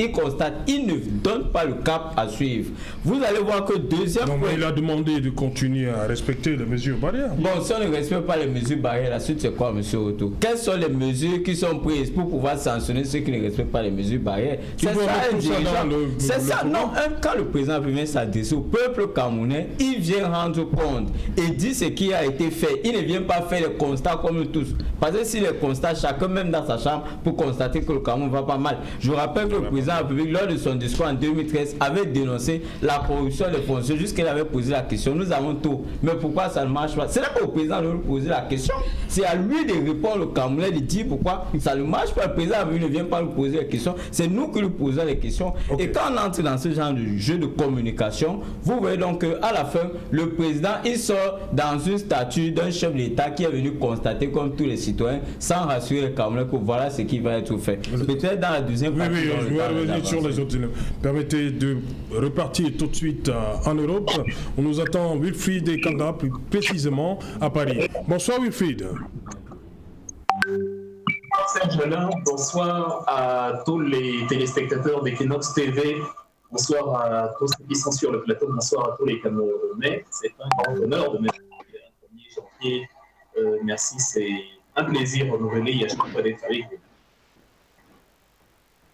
Il ne donne pas le cap à suivre. Vous allez voir que deuxième point... Il a demandé de continuer à respecter les mesures barrières. Bon, si on ne respecte pas les mesures barrières, la suite c'est quoi, monsieur Otto? Quelles sont les mesures qui sont prises pour pouvoir sanctionner ceux qui ne respectent pas les mesures barrières? C'est ça un dirigeant. C'est ça, non. Quand le président vient s'adresser au peuple camerounais, il vient rendre compte et dit ce qui a été fait. Il ne vient pas faire les constats comme nous tous. Parce que si les constats, chacun même dans sa chambre pour constater que le Cameroun va pas mal. Je rappelle que le président de la République, lors de son discours en 2013, avait dénoncé la corruption des fonciers jusqu'il avait posé la question. Nous avons tout. Mais pourquoi ça ne marche pas? Ce n'est pas au président de lui poser la question. C'est à lui de répondre au Camerounais, de dire pourquoi ça ne marche pas. Le président ne vient pas lui poser les questions. C'est nous qui lui posons les questions. Okay. Et quand on entre dans ce genre de jeu de communication, vous voyez donc qu'à la fin, le président, il sort dans une statue d'un chef d'État qui est venu constater comme tous les citoyens, sans rassurer les Camerounais que voilà ce qui va être fait. Peut-être dans la deuxième partie. Oui, je vais revenir sur les autres éléments. Permettez de repartir tout de suite en Europe. On nous attend Wilfried et Kanga, plus précisément à Paris. Bonsoir Wilfried. Serge Alain, bonsoir à tous les téléspectateurs d'Equinox TV, bonsoir à tous ceux qui sont sur le plateau, bonsoir à tous les Camerounais. C'est un grand honneur de mettre le 1er janvier. Merci, c'est un plaisir renouvelé à chaque fois d'être avec vous.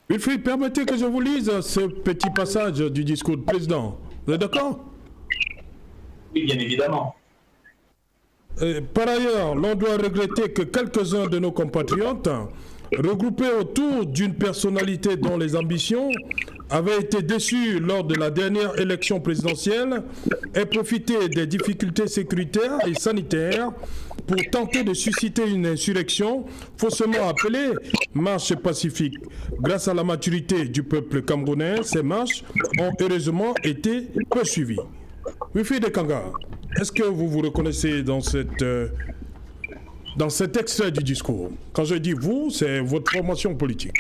Wilfried, permettez que je vous lise ce petit passage du discours du président. Vous êtes d'accord? Oui, bien évidemment. Par ailleurs, l'on doit regretter que quelques-uns de nos compatriotes, regroupés autour d'une personnalité dont les ambitions avaient été déçues lors de la dernière élection présidentielle, aient profité des difficultés sécuritaires et sanitaires pour tenter de susciter une insurrection faussement appelée marche pacifique. Grâce à la maturité du peuple camerounais, ces marches ont heureusement été poursuivies. Wilfried Ekanga, est-ce que vous vous reconnaissez dans cet extrait du discours? Quand je dis vous, c'est votre formation politique.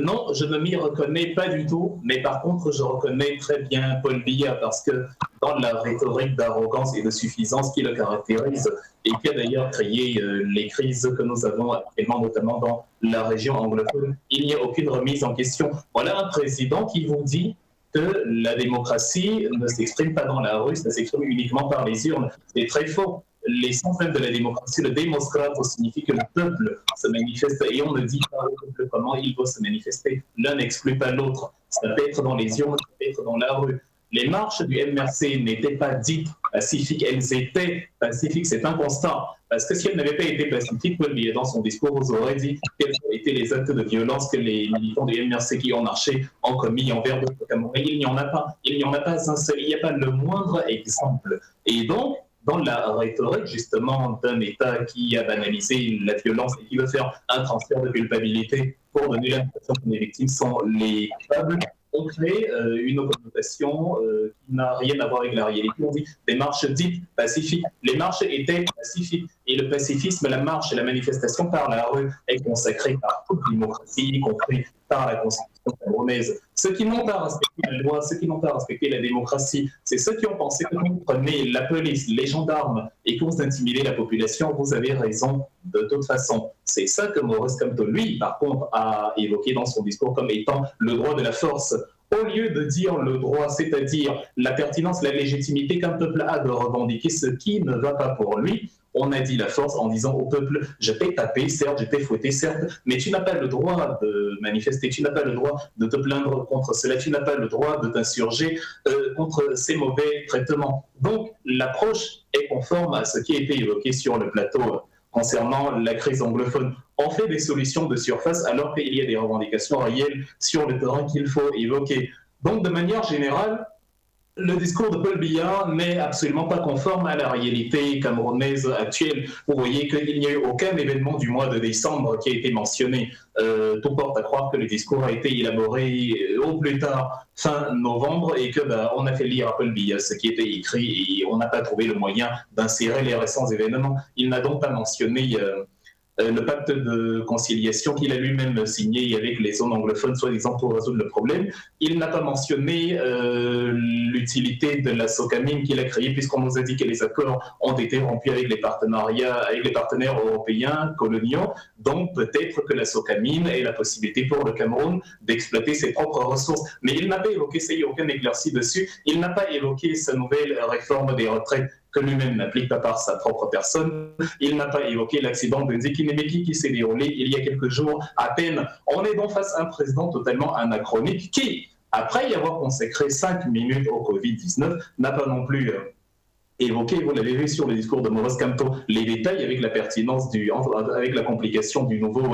Non, je ne m'y reconnais pas du tout, mais par contre, je reconnais très bien Paul Biya parce que dans la rhétorique d'arrogance et de suffisance qui le caractérise et qui a d'ailleurs créé les crises que nous avons actuellement, notamment dans la région anglophone, il n'y a aucune remise en question. Voilà un président qui vous dit que la démocratie ne s'exprime pas dans la rue, ça s'exprime uniquement par les urnes. C'est très faux. L'essence même de la démocratie, le démoscrate, signifie que le peuple se manifeste et on ne dit pas au peuple comment il va se manifester. L'un n'exclut pas l'autre. Ça peut être dans les urnes, ça peut être dans la rue. Les marches du MRC n'étaient pas dites pacifiques, elles étaient pacifiques, c'est un constat. Parce que si elles n'avaient pas été pacifiques, Paul Biya, dans son discours, vous aurez dit quels étaient les actes de violence que les militants du MRC qui ont marché ont commis envers d'autres Camerounais. Il n'y en a pas. Il n'y en a pas un seul. Il n'y a pas le moindre exemple. Et donc, dans la rhétorique justement d'un État qui a banalisé la violence et qui veut faire un transfert de culpabilité pour donner l'impression que les victimes sont les coupables, on crée une connotation qui n'a rien à voir avec la réalité. On dit des marches dites pacifiques. Les marches étaient pacifiques. Et le pacifisme, la marche et la manifestation par la rue est consacrée par toute démocratie, y compris par la Constitution camerounaise. Ceux qui n'ont pas respecté la loi, ceux qui n'ont pas respecté la démocratie, c'est ceux qui ont pensé que quand vous prenez la police, les gendarmes et que vous intimidez la population, vous avez raison de toute façon. C'est ça que Maurice Kamto, lui, par contre, a évoqué dans son discours comme étant le droit de la force. Au lieu de dire le droit, c'est-à-dire la pertinence, la légitimité qu'un peuple a de revendiquer ce qui ne va pas pour lui, on a dit la force en disant au peuple « je t'ai tapé, certes, je t'ai fouetté, certes, mais tu n'as pas le droit de manifester, tu n'as pas le droit de te plaindre contre cela, tu n'as pas le droit de t'insurger contre ces mauvais traitements ». Donc l'approche est conforme à ce qui a été évoqué sur le plateau concernant la crise anglophone. On fait des solutions de surface alors qu'il y a des revendications réelles sur le terrain qu'il faut évoquer. Donc de manière générale, le discours de Paul Biya n'est absolument pas conforme à la réalité camerounaise actuelle. Vous voyez qu'il n'y a eu aucun événement du mois de décembre qui a été mentionné. Tout porte à croire que le discours a été élaboré au plus tard fin novembre et que on a fait lire à Paul Biya ce qui était écrit et on n'a pas trouvé le moyen d'insérer les récents événements. Il n'a donc pas mentionné le pacte de conciliation qu'il a lui-même signé avec les zones anglophones, soi-disant pour résoudre le problème. Il n'a pas mentionné l'utilité de la SOCAMIM qu'il a créée, puisqu'on nous a dit que les accords ont été rompus avec les partenariats, avec les partenaires européens coloniaux. Donc peut-être que la SOCAMIM ait la possibilité pour le Cameroun d'exploiter ses propres ressources. Mais il n'a pas évoqué ça, il n'y a aucun éclairci dessus. Il n'a pas évoqué sa nouvelle réforme des retraites que lui-même n'applique pas par sa propre personne. Il n'a pas évoqué l'accident de Nziki Nemeki qui s'est déroulé il y a quelques jours à peine. On est donc face à un président totalement anachronique qui, après y avoir consacré 5 minutes au Covid-19, n'a pas non plus évoqué, vous l'avez vu sur le discours de Maurice Kamto, les détails avec la pertinence, avec la complication du nouveau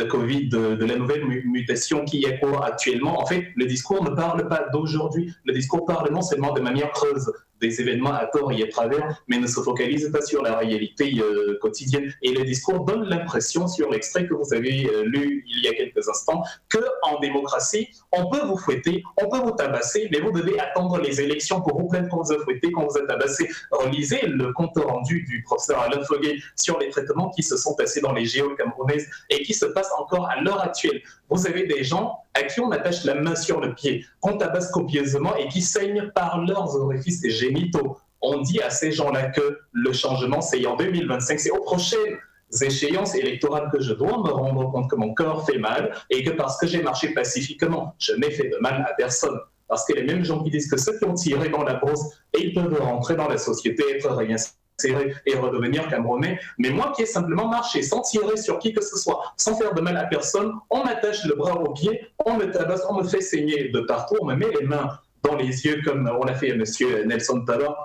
Covid, de la nouvelle mutation qui est cours actuellement. En fait, le discours ne parle pas d'aujourd'hui. Le discours parle non seulement de manière creuse des événements à tort et à travers, mais ne se focalise pas sur la réalité quotidienne. Et le discours donne l'impression, sur l'extrait que vous avez lu il y a quelques instants, qu'en démocratie, on peut vous fouetter, on peut vous tabasser, mais vous devez attendre les élections pour vous plaindre quand vous êtes fouetté, quand vous êtes tabassé. Relisez le compte rendu du professeur Alain Foguet sur les traitements qui se sont passés dans les géos camerounaises et qui se passent encore à l'heure actuelle. Vous avez des gens à qui on attache la main sur le pied, qu'on tabasse copieusement et qui saignent par leurs orifices génitaux. On dit à ces gens-là que le changement, c'est en 2025, c'est aux prochaines échéances électorales que je dois me rendre compte que mon corps fait mal et que parce que j'ai marché pacifiquement, je n'ai fait de mal à personne. Parce que les mêmes gens qui disent que ceux qui ont tiré dans la brousse et ils peuvent rentrer dans la société, être réinstallés, s'insérer et redevenir Camerounais. Mais moi qui ai simplement marché sans tirer sur qui que ce soit, sans faire de mal à personne, on m'attache le bras au pied, on me tabasse, on me fait saigner de partout, on me met les mains dans les yeux comme on l'a fait à M. Nelson Tala.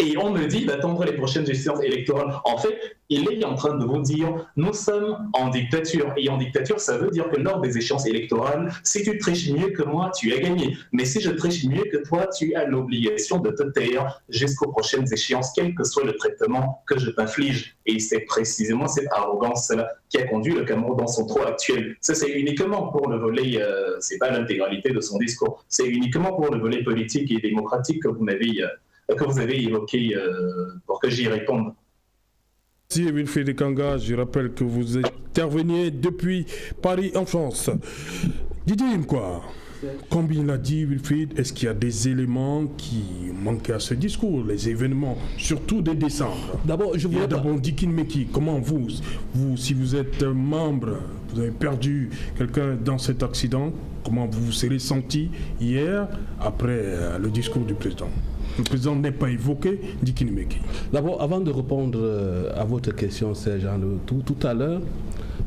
Et on me dit d'attendre les prochaines échéances électorales. En fait, il est en train de vous dire, nous sommes en dictature. Et en dictature, ça veut dire que lors des échéances électorales, si tu triches mieux que moi, tu as gagné. Mais si je triche mieux que toi, tu as l'obligation de te taire jusqu'aux prochaines échéances, quel que soit le traitement que je t'inflige. Et c'est précisément cette arrogance-là qui a conduit le Cameroun dans son trou actuel. Ça, c'est uniquement pour le volet, c'est pas l'intégralité de son discours, c'est uniquement pour le volet politique et démocratique que vous avez évoqué pour que j'y réponde. Merci Wilfried Ekanga, je rappelle que vous interveniez depuis Paris en France. Didier Mkwa, comme il l'a dit Wilfried, est-ce qu'il y a des éléments qui manquaient à ce discours, les événements, surtout dès décembre? D'abord, je voulais d'abord Dikin Meki, comment vous, si vous êtes membre, vous avez perdu quelqu'un dans cet accident, comment vous vous serez senti hier après le discours du président? Le président n'est pas évoqué, Dikin Meki. D'abord, avant de répondre à votre question, Serge, tout à l'heure,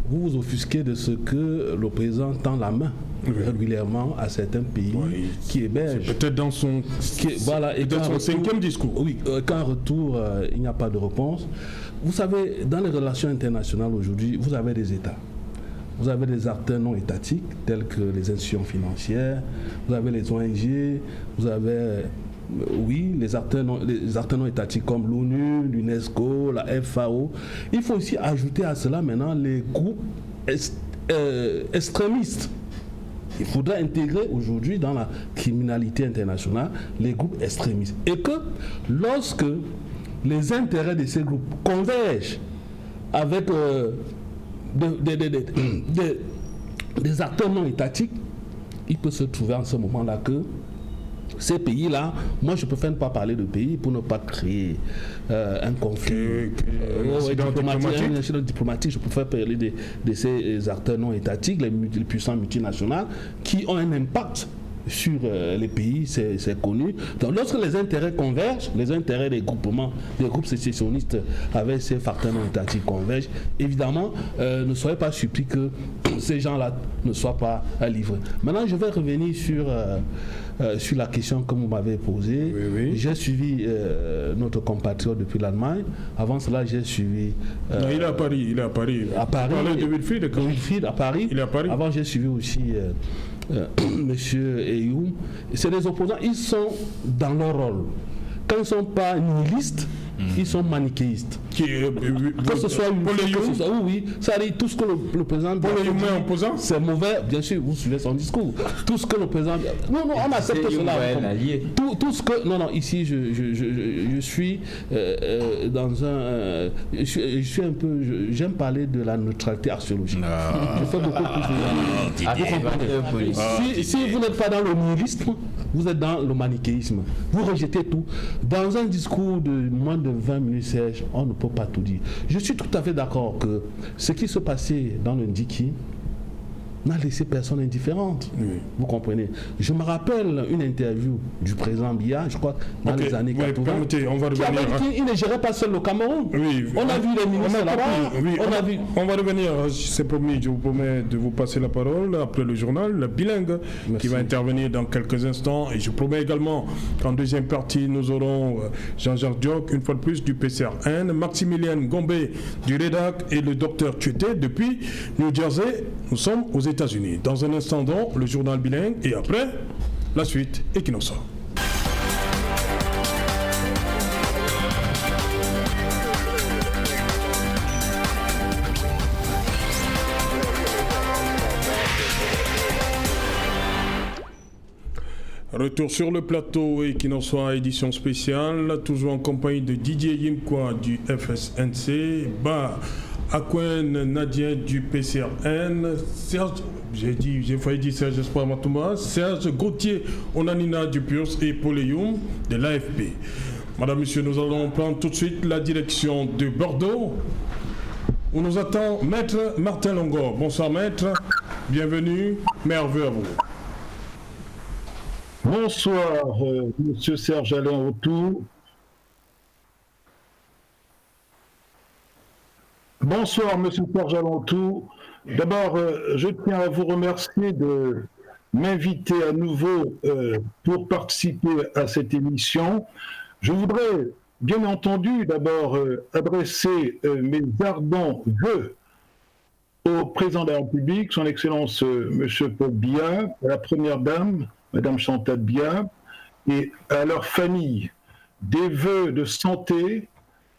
vous vous offusquez de ce que le président tend la main régulièrement à certains pays qui hébergent. C'est peut-être dans son, son cinquième discours. Oui, qu'en retour, il n'y a pas de réponse. Vous savez, dans les relations internationales aujourd'hui, vous avez des États. Vous avez des acteurs non étatiques, tels que les institutions financières, vous avez les ONG, vous avez... Oui, les acteurs non étatiques comme l'ONU, l'UNESCO, la FAO. Il faut aussi ajouter à cela maintenant les groupes extrémistes. Il faudra intégrer aujourd'hui dans la criminalité internationale les groupes extrémistes. Et que lorsque les intérêts de ces groupes convergent avec des acteurs non étatiques, il peut se trouver en ce moment-là que ces pays-là, moi je préfère ne pas parler de pays pour ne pas créer un conflit diplomatique. Je préfère parler de ces acteurs non étatiques, les puissances multinationales, qui ont un impact sur les pays, c'est connu. Donc lorsque les intérêts convergent, les intérêts des groupes sécessionnistes avec ces facteurs non étatiques convergent, évidemment, ne soyez pas surpris que ces gens-là ne soient pas livrés. Maintenant, je vais revenir sur la question que vous m'avez posée. Oui. J'ai suivi notre compatriote depuis l'Allemagne. Avant cela, j'ai suivi... non, il est à Paris. À Paris. Vous parlez de Wilfried à Paris. Il est à Paris. Avant, j'ai suivi aussi Monsieur Eyoum. C'est des opposants, ils sont dans leur rôle. Quand ils ne sont pas nihilistes, ils sont manichéistes. Que ce soit une oui, ça dit tout ce que le président c'est mauvais, bien sûr, vous suivez son discours. Tout ce que le président non, on accepte cela. Tout ce que ici je suis dans un je suis un peu j'aime parler de la neutralité axiologique. Je fais beaucoup plus. Si vous n'êtes pas dans le nihilisme, vous êtes dans le manichéisme. Vous rejetez tout. Dans un discours de moins de 20 minutes, Serge, on ne peut pas tout dire. Je suis tout à fait d'accord que ce qui se passait dans le Ndiki n'a laissé personne indifférente. Oui. Vous comprenez? Je me rappelle une interview du président Biya, je crois, dans les années 80. On va revenir. Il ne gérait pas seul le Cameroun. Oui. On a vu les ministres là-bas. On va revenir. C'est promis, je vous promets de vous passer la parole après le journal, le bilingue, qui va intervenir dans quelques instants. Et je promets également qu'en deuxième partie, nous aurons Jean-Jacques Diok, une fois de plus, du PCRN, Maximilien Gombe du REDAC et le docteur Tuete depuis New Jersey. Nous sommes aux États-Unis. Dans un instant, donc, le journal bilingue et après, la suite Equinox. Retour sur le plateau Equinox édition spéciale, toujours en compagnie de Didier Yimkwa du FSNC, Akwen Nadia du PCRN, Serge, j'ai failli dire Serge Espoir Matouma, Serge Gauthier Onanina du PURS et Paul Eyoum de l'AFP. Madame, Monsieur, nous allons prendre tout de suite la direction de Bordeaux où nous attend Maître Martin Longo. Bonsoir Maître, bienvenue, merveilleux à vous. Bonsoir, Monsieur Serge Alain Autou. Bonsoir, Monsieur Serge Alentou. D'abord, je tiens à vous remercier de m'inviter à nouveau pour participer à cette émission. Je voudrais, bien entendu, d'abord adresser mes ardents vœux au président de la République, son Excellence Monsieur Paul Biya, à la Première Dame, Madame Chantal Biya, et à leur famille, des vœux de santé,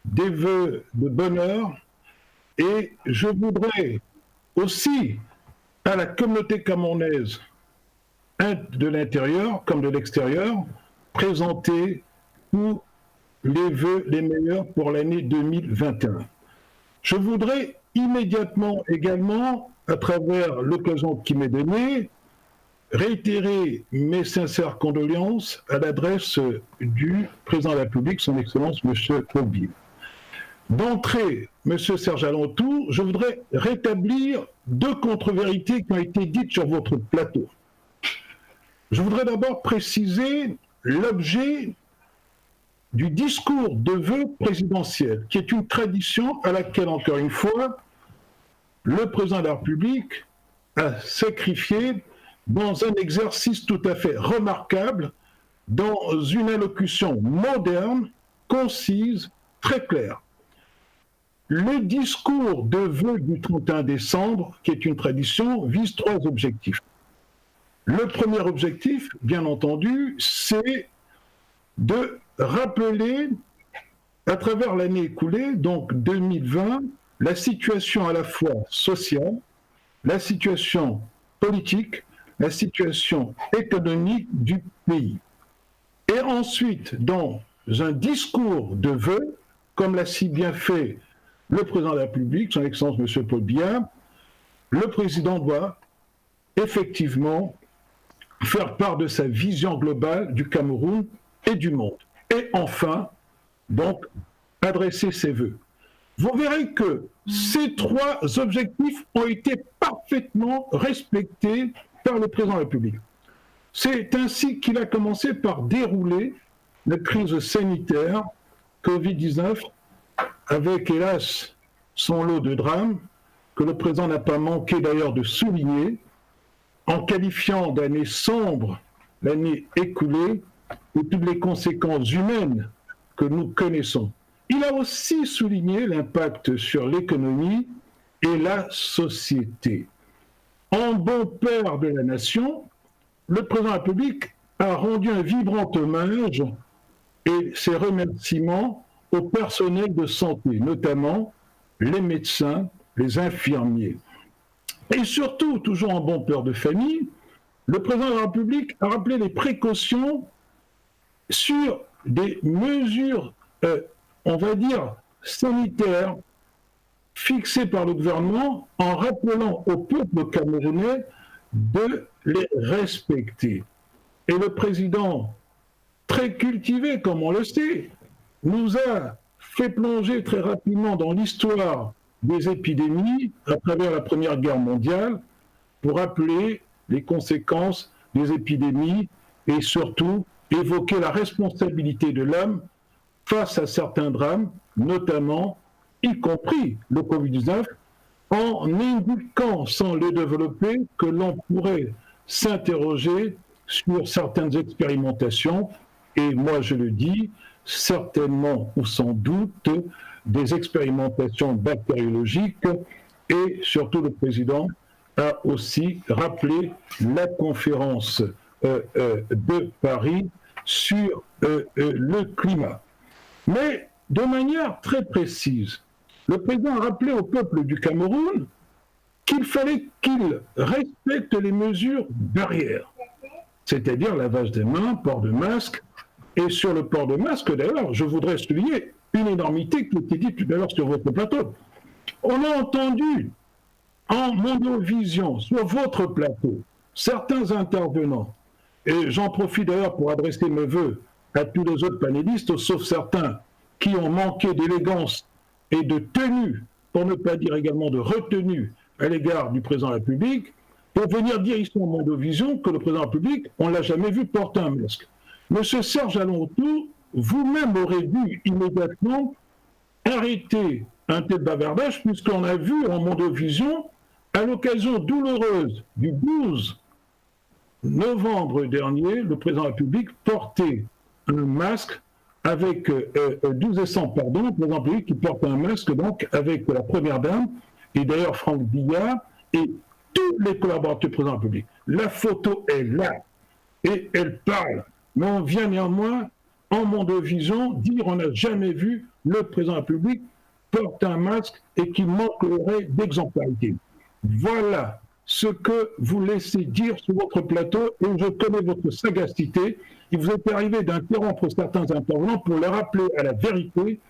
des vœux de bonheur, et je voudrais aussi à la communauté camerounaise, de l'intérieur comme de l'extérieur, présenter tous les vœux les meilleurs pour l'année 2021. Je voudrais immédiatement également, à travers l'occasion qui m'est donnée, réitérer mes sincères condoléances à l'adresse du président de la République, son Excellence M. Paul Biya. D'entrée, M. Serge Alentou, je voudrais rétablir deux contre-vérités qui ont été dites sur votre plateau. Je voudrais d'abord préciser l'objet du discours de vœux présidentiel, qui est une tradition à laquelle, encore une fois, le président de la République a sacrifié dans un exercice tout à fait remarquable, dans une allocution moderne, concise, très claire. Le discours de vœux du 31 décembre, qui est une tradition, vise trois objectifs. Le premier objectif, bien entendu, c'est de rappeler, à travers l'année écoulée, donc 2020, la situation à la fois sociale, la situation politique, la situation économique du pays. Et ensuite, dans un discours de vœux, comme l'a si bien fait le président de la République, son Excellence M. Paul Biya, le président doit effectivement faire part de sa vision globale du Cameroun et du monde. Et enfin, donc, adresser ses vœux. Vous verrez que ces trois objectifs ont été parfaitement respectés par le président de la République. C'est ainsi qu'il a commencé par dérouler la crise sanitaire Covid-19, avec hélas son lot de drames, que le président n'a pas manqué d'ailleurs de souligner, en qualifiant d'année sombre l'année écoulée et toutes les conséquences humaines que nous connaissons. Il a aussi souligné l'impact sur l'économie et la société. En bon père de la nation, le président de la République a rendu un vibrant hommage et ses remerciements au personnel de santé, notamment les médecins, les infirmiers. Et surtout, toujours en bon père de famille, le président de la République a rappelé les précautions sur des mesures, on va dire, sanitaires fixées par le gouvernement en rappelant au peuple camerounais de les respecter. Et le président, très cultivé comme on le sait, nous a fait plonger très rapidement dans l'histoire des épidémies à travers la Première Guerre mondiale pour rappeler les conséquences des épidémies et surtout évoquer la responsabilité de l'homme face à certains drames, notamment, y compris le Covid-19, en indiquant, sans le développer, que l'on pourrait s'interroger sur certaines expérimentations, et moi je le dis, certainement ou sans doute des expérimentations bactériologiques, et surtout le président a aussi rappelé la conférence de Paris sur le climat. Mais de manière très précise, le président a rappelé au peuple du Cameroun qu'il fallait qu'il respecte les mesures barrières, c'est-à-dire lavage des mains, port de masque. Et sur le port de masque, d'ailleurs, je voudrais souligner une énormité qui a été dite tout à l'heure sur votre plateau. On a entendu en mondovision, sur votre plateau, certains intervenants, et j'en profite d'ailleurs pour adresser mes vœux à tous les autres panélistes, sauf certains qui ont manqué d'élégance et de tenue, pour ne pas dire également de retenue à l'égard du président de la République, pour venir dire ici en mondovision que le président de la République, on ne l'a jamais vu porter un masque. Monsieur Serge Alentou, vous-même aurez dû immédiatement arrêter un tel bavardage, puisqu'on a vu en Mondovision, à l'occasion douloureuse du 12 novembre dernier, le président de la République portait un masque avec 12 décembre, pardon, le président de la République qui porte un masque donc avec la première dame, et d'ailleurs Franck Billard, et tous les collaborateurs du président de la République. La photo est là, et elle parle. Mais on vient néanmoins, en Mondovision, dire on n'a jamais vu le président de la République porte un masque et qui manquerait d'exemplarité. Voilà ce que vous laissez dire sur votre plateau, et je connais votre sagacité. Il vous est arrivé d'interrompre certains intervenants pour les rappeler à la vérité,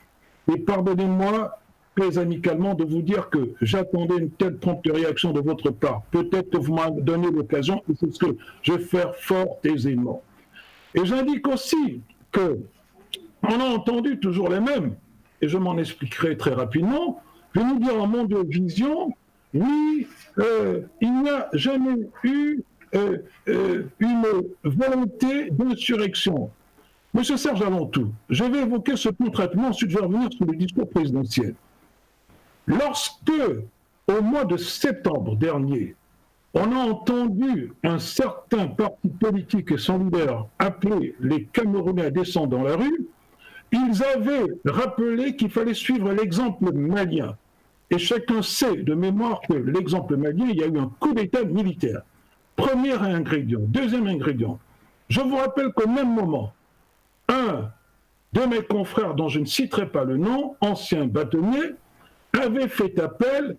et pardonnez-moi très amicalement de vous dire que j'attendais une telle prompte réaction de votre part. Peut-être que vous m'avez donné l'occasion, et c'est ce que je vais faire fort aisément. Et j'indique aussi que on a entendu toujours les mêmes, et je m'en expliquerai très rapidement. Je vais vous dire en Mondovision, oui, il n'y a jamais eu une volonté d'insurrection. Monsieur Serge Alentou, je vais évoquer ce point rapidement, ensuite je vais revenir sur le discours présidentiel. Lorsque, au mois de septembre dernier, on a entendu un certain parti politique et son leader appeler les Camerounais à descendre dans la rue, ils avaient rappelé qu'il fallait suivre l'exemple malien. Et chacun sait de mémoire que l'exemple malien, il y a eu un coup d'État militaire. Premier ingrédient. Deuxième ingrédient. Je vous rappelle qu'au même moment, un de mes confrères, dont je ne citerai pas le nom, ancien bâtonnier, avait fait appel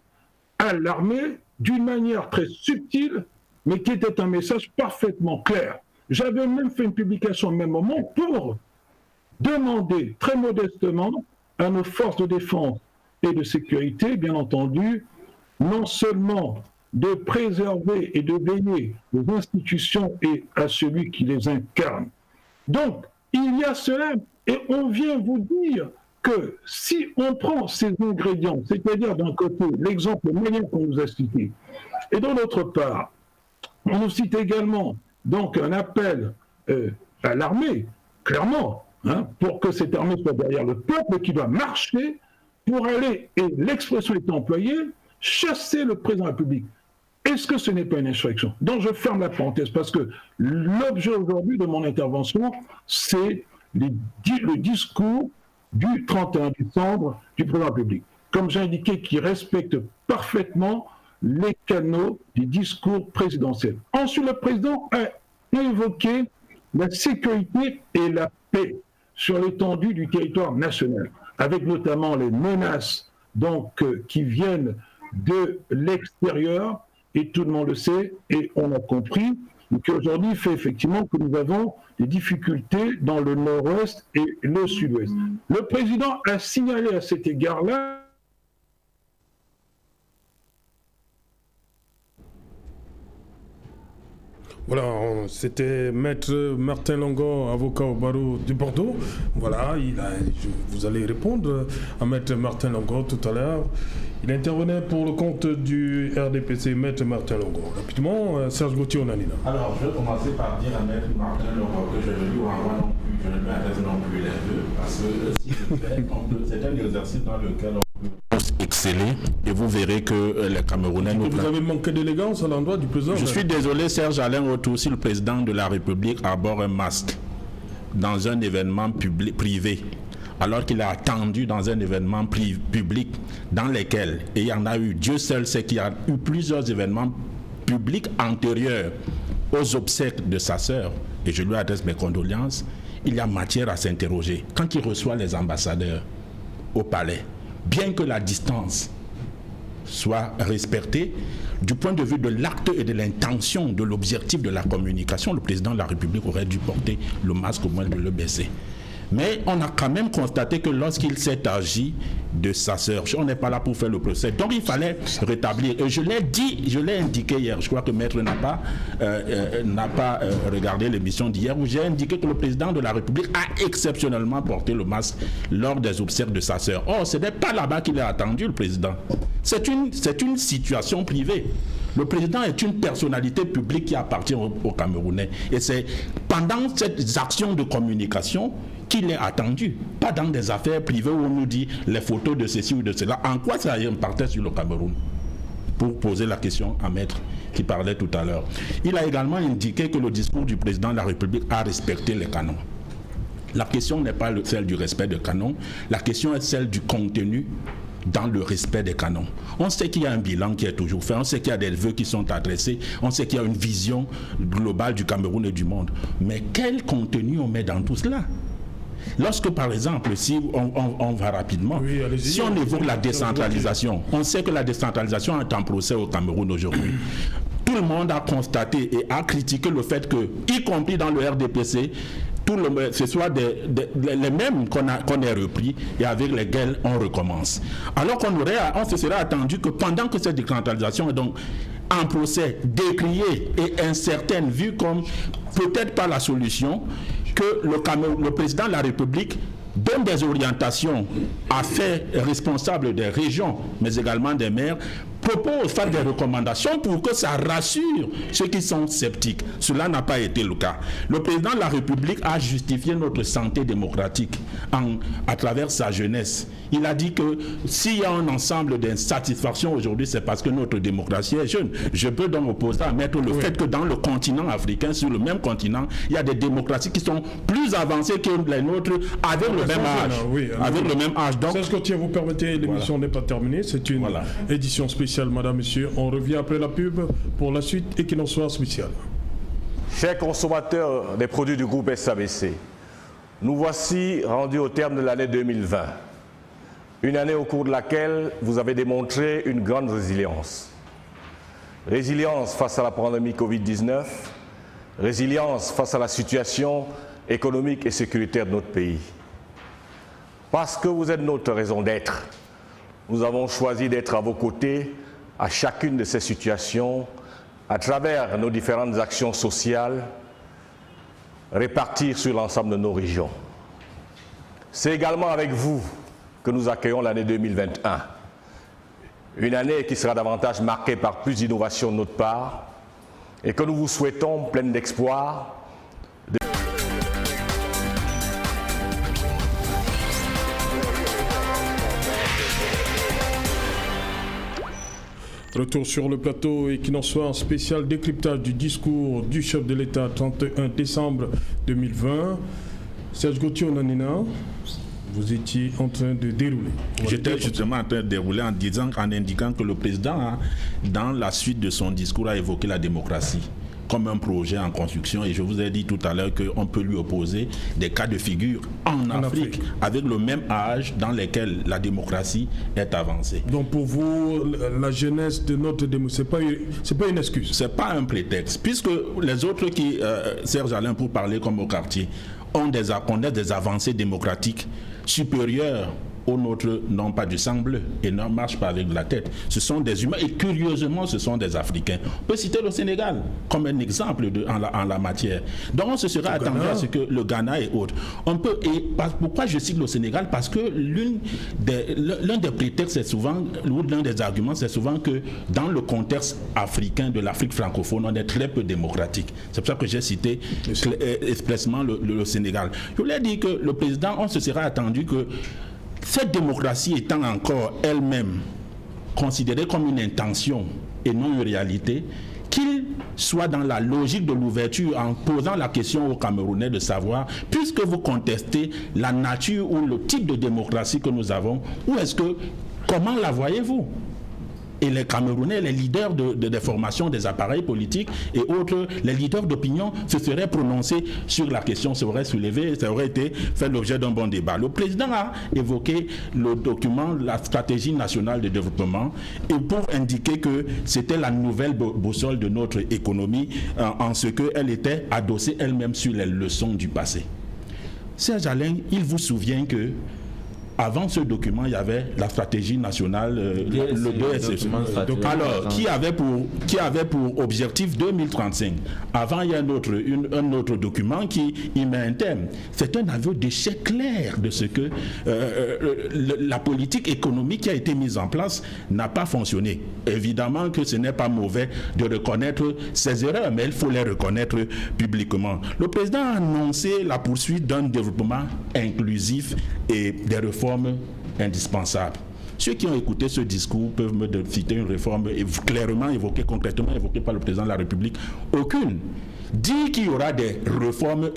à l'armée d'une manière très subtile, mais qui était un message parfaitement clair. J'avais même fait une publication au même moment pour demander très modestement à nos forces de défense et de sécurité, bien entendu, non seulement de préserver et de veiller aux institutions et à celui qui les incarne. Donc, il y a cela, et on vient vous dire que si on prend ces ingrédients, c'est-à-dire d'un côté l'exemple moyen qu'on nous a cité, et de l'autre part, on nous cite également donc un appel à l'armée, clairement, hein, pour que cette armée soit derrière le peuple qui doit marcher pour aller, et l'expression est employée, chasser le président de la République. Est-ce que ce n'est pas une insurrection? Donc je ferme la parenthèse, parce que l'objet aujourd'hui de mon intervention, c'est le discours du 31 décembre du président de la République. Comme j'ai indiqué, qui respecte parfaitement les canaux des discours présidentiels. Ensuite, le président a évoqué la sécurité et la paix sur l'étendue du territoire national, avec notamment les menaces donc, qui viennent de l'extérieur, et tout le monde le sait, et on a compris, qu'aujourd'hui il fait effectivement que nous avons des difficultés dans le nord-ouest et le sud-ouest. Le président a signalé à cet égard-là Voilà, c'était Maître Martin Longo, avocat au barreau de Bordeaux. Voilà, vous allez répondre à Maître Martin Longo tout à l'heure. Il intervenait pour le compte du RDPC, Maître Martin Longo. Rapidement, Serge Gauthier Onanina. Alors, je vais commencer par dire à Maître Martin Longo que je ne lui renvoie non plus, je ne lui adresse non plus les vœux, parce que si je fais, c'est un exercice dans lequel on peut exceller, et vous verrez que les Camerounais nous... Vous avez manqué d'élégance à l'endroit du président. Je suis désolé, Serge Alain Retour, si le président de la République arbore un masque dans un événement privé, alors qu'il a attendu dans un événement public dans lequel, et il y en a eu, Dieu seul sait qu'il y a eu plusieurs événements publics antérieurs aux obsèques de sa sœur, et je lui adresse mes condoléances, il y a matière à s'interroger. Quand il reçoit les ambassadeurs au palais, bien que la distance soit respectée, du point de vue de l'acte et de l'intention, de l'objectif de la communication, le président de la République aurait dû porter le masque au moins de le baisser. Mais on a quand même constaté que lorsqu'il s'est agi de sa sœur, on n'est pas là pour faire le procès. Donc il fallait rétablir. Et je l'ai dit, je l'ai indiqué hier, je crois que Maître n'a pas regardé l'émission d'hier, où j'ai indiqué que le président de la République a exceptionnellement porté le masque lors des obsèques de sa sœur. Or, ce n'est pas là-bas qu'il a attendu, le président. C'est une situation privée. Le président est une personnalité publique qui appartient aux Camerounais. Et c'est pendant cette action de communication qu'il est attendu, pas dans des affaires privées où on nous dit les photos de ceci ou de cela. En quoi ça impactait sur le Cameroun? Pour poser la question à Maître qui parlait tout à l'heure. Il a également indiqué que le discours du président de la République a respecté les canons. La question n'est pas celle du respect des canons, la question est celle du contenu dans le respect des canons. On sait qu'il y a un bilan qui est toujours fait, on sait qu'il y a des vœux qui sont adressés, on sait qu'il y a une vision globale du Cameroun et du monde. Mais quel contenu on met dans tout cela? Lorsque, par exemple, si on va rapidement, si on évoque la décentralisation, on sait que la décentralisation est en procès au Cameroun aujourd'hui. Tout le monde a constaté et a critiqué le fait que, y compris dans le RDPC, ce soit les mêmes qu'on ait repris et avec lesquels on recommence. Alors on se serait attendu que pendant que cette décentralisation est donc en procès, décriée et incertaine, vue comme peut-être pas la solution, que le président de la République donne des orientations à faire responsables des régions, mais également des maires, propose, faire des recommandations pour que ça rassure ceux qui sont sceptiques. Cela n'a pas été le cas. Le président de la République a justifié notre santé démocratique à travers sa jeunesse. Il a dit que s'il y a un ensemble d'insatisfaction aujourd'hui, c'est parce que notre démocratie est jeune. Je peux donc opposer à mettre le fait que dans le continent africain, sur le même continent, il y a des démocraties qui sont plus avancées que les nôtres avec le même âge. Avec le même âge. Donc, c'est ce que vous permettez, l'émission n'est pas terminée. C'est une édition spéciale. Madame, Monsieur, on revient après la pub pour la suite et qu'il en soit spécial. Chers consommateurs des produits du groupe SABC, nous voici rendus au terme de l'année 2020. Une année au cours de laquelle vous avez démontré une grande résilience. Résilience face à la pandémie Covid-19, résilience face à la situation économique et sécuritaire de notre pays. Parce que vous êtes notre raison d'être, nous avons choisi d'être à vos côtés à chacune de ces situations, à travers nos différentes actions sociales réparties sur l'ensemble de nos régions. C'est également avec vous que nous accueillons l'année 2021. Une année qui sera davantage marquée par plus d'innovation de notre part et que nous vous souhaitons pleine d'espoir. Retour sur le plateau et qu'il en soit un spécial décryptage du discours du chef de l'État 31 décembre 2020. Serge Gauthier Onanina, vous étiez en train de dérouler. J'étais justement en train de dérouler en indiquant que le président, dans la suite de son discours, a évoqué la démocratie comme un projet en construction, et je vous ai dit tout à l'heure qu'on peut lui opposer des cas de figure en Afrique avec le même âge dans lesquels la démocratie est avancée. Donc pour vous, la jeunesse de notre démocratie, c'est pas une excuse? C'est pas un prétexte, puisque les autres qui, Serge Alain pour parler comme au quartier, ont des avancées démocratiques supérieures aux nôtres, n'ont pas du sang bleu et ne marchent pas avec la tête. Ce sont des humains et curieusement ce sont des Africains. On peut citer le Sénégal comme un exemple en la matière. Donc on se serait attendu à ce que le Ghana et autres. Pourquoi je cite le Sénégal? Parce que l'un des prétextes c'est souvent, ou l'un des arguments c'est souvent que dans le contexte africain de l'Afrique francophone, on est très peu démocratique. C'est pour ça que j'ai cité expressément le Sénégal. Je voulais dire que le président, on se serait attendu que cette démocratie étant encore elle-même considérée comme une intention et non une réalité, qu'il soit dans la logique de l'ouverture en posant la question aux Camerounais de savoir, puisque vous contestez la nature ou le type de démocratie que nous avons, comment la voyez-vous? Et les Camerounais, les leaders des formations des appareils politiques et autres, les leaders d'opinion se seraient prononcés sur la question, ça aurait soulevé, ça aurait été fait l'objet d'un bon débat. Le président a évoqué le document, la stratégie nationale de développement, et pour indiquer que c'était la nouvelle boussole de notre économie en ce qu'elle était adossée elle-même sur les leçons du passé. Serge Alain, il vous souvient que Avant ce document, il y avait la stratégie nationale, le DSE. Alors, qui avait pour objectif 2035. Avant, il y a un autre document qui y met un thème. C'est un aveu d'échec clair de ce que la politique économique qui a été mise en place n'a pas fonctionné. Évidemment que ce n'est pas mauvais de reconnaître ses erreurs, mais il faut les reconnaître publiquement. Le président a annoncé la poursuite d'un développement inclusif et des réformes indispensables. Ceux qui ont écouté ce discours peuvent me citer une réforme clairement évoquée, concrètement évoquée par le président de la République. Aucune. Dire qu'il y aura des réformes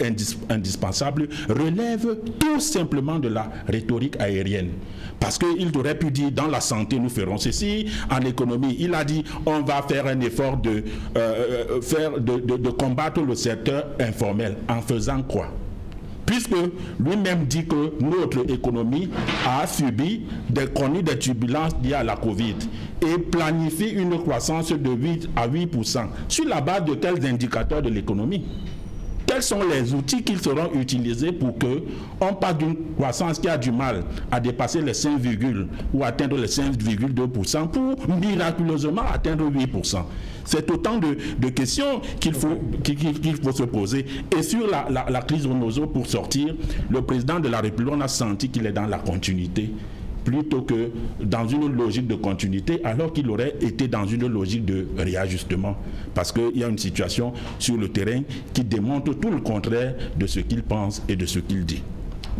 indispensables relève tout simplement de la rhétorique aérienne. Parce qu'il aurait pu dire dans la santé nous ferons ceci, en économie il a dit on va faire un effort de combattre le secteur informel. En faisant quoi? Puisque lui-même dit que notre économie a subi des turbulences liées à la Covid et planifie une croissance de 8 à 8%. Sur la base de quels indicateurs de l'économie? Quels sont les outils qui seront utilisés pour qu'on passe d'une croissance qui a du mal à dépasser les 5, ou atteindre les 5,2% pour miraculeusement atteindre 8%? C'est autant de questions qu'il faut se poser. Et sur la crise Renault, pour sortir, le président de la République, on a senti qu'il est dans la continuité plutôt que dans une logique de continuité, alors qu'il aurait été dans une logique de réajustement. Parce qu'il y a une situation sur le terrain qui démontre tout le contraire de ce qu'il pense et de ce qu'il dit.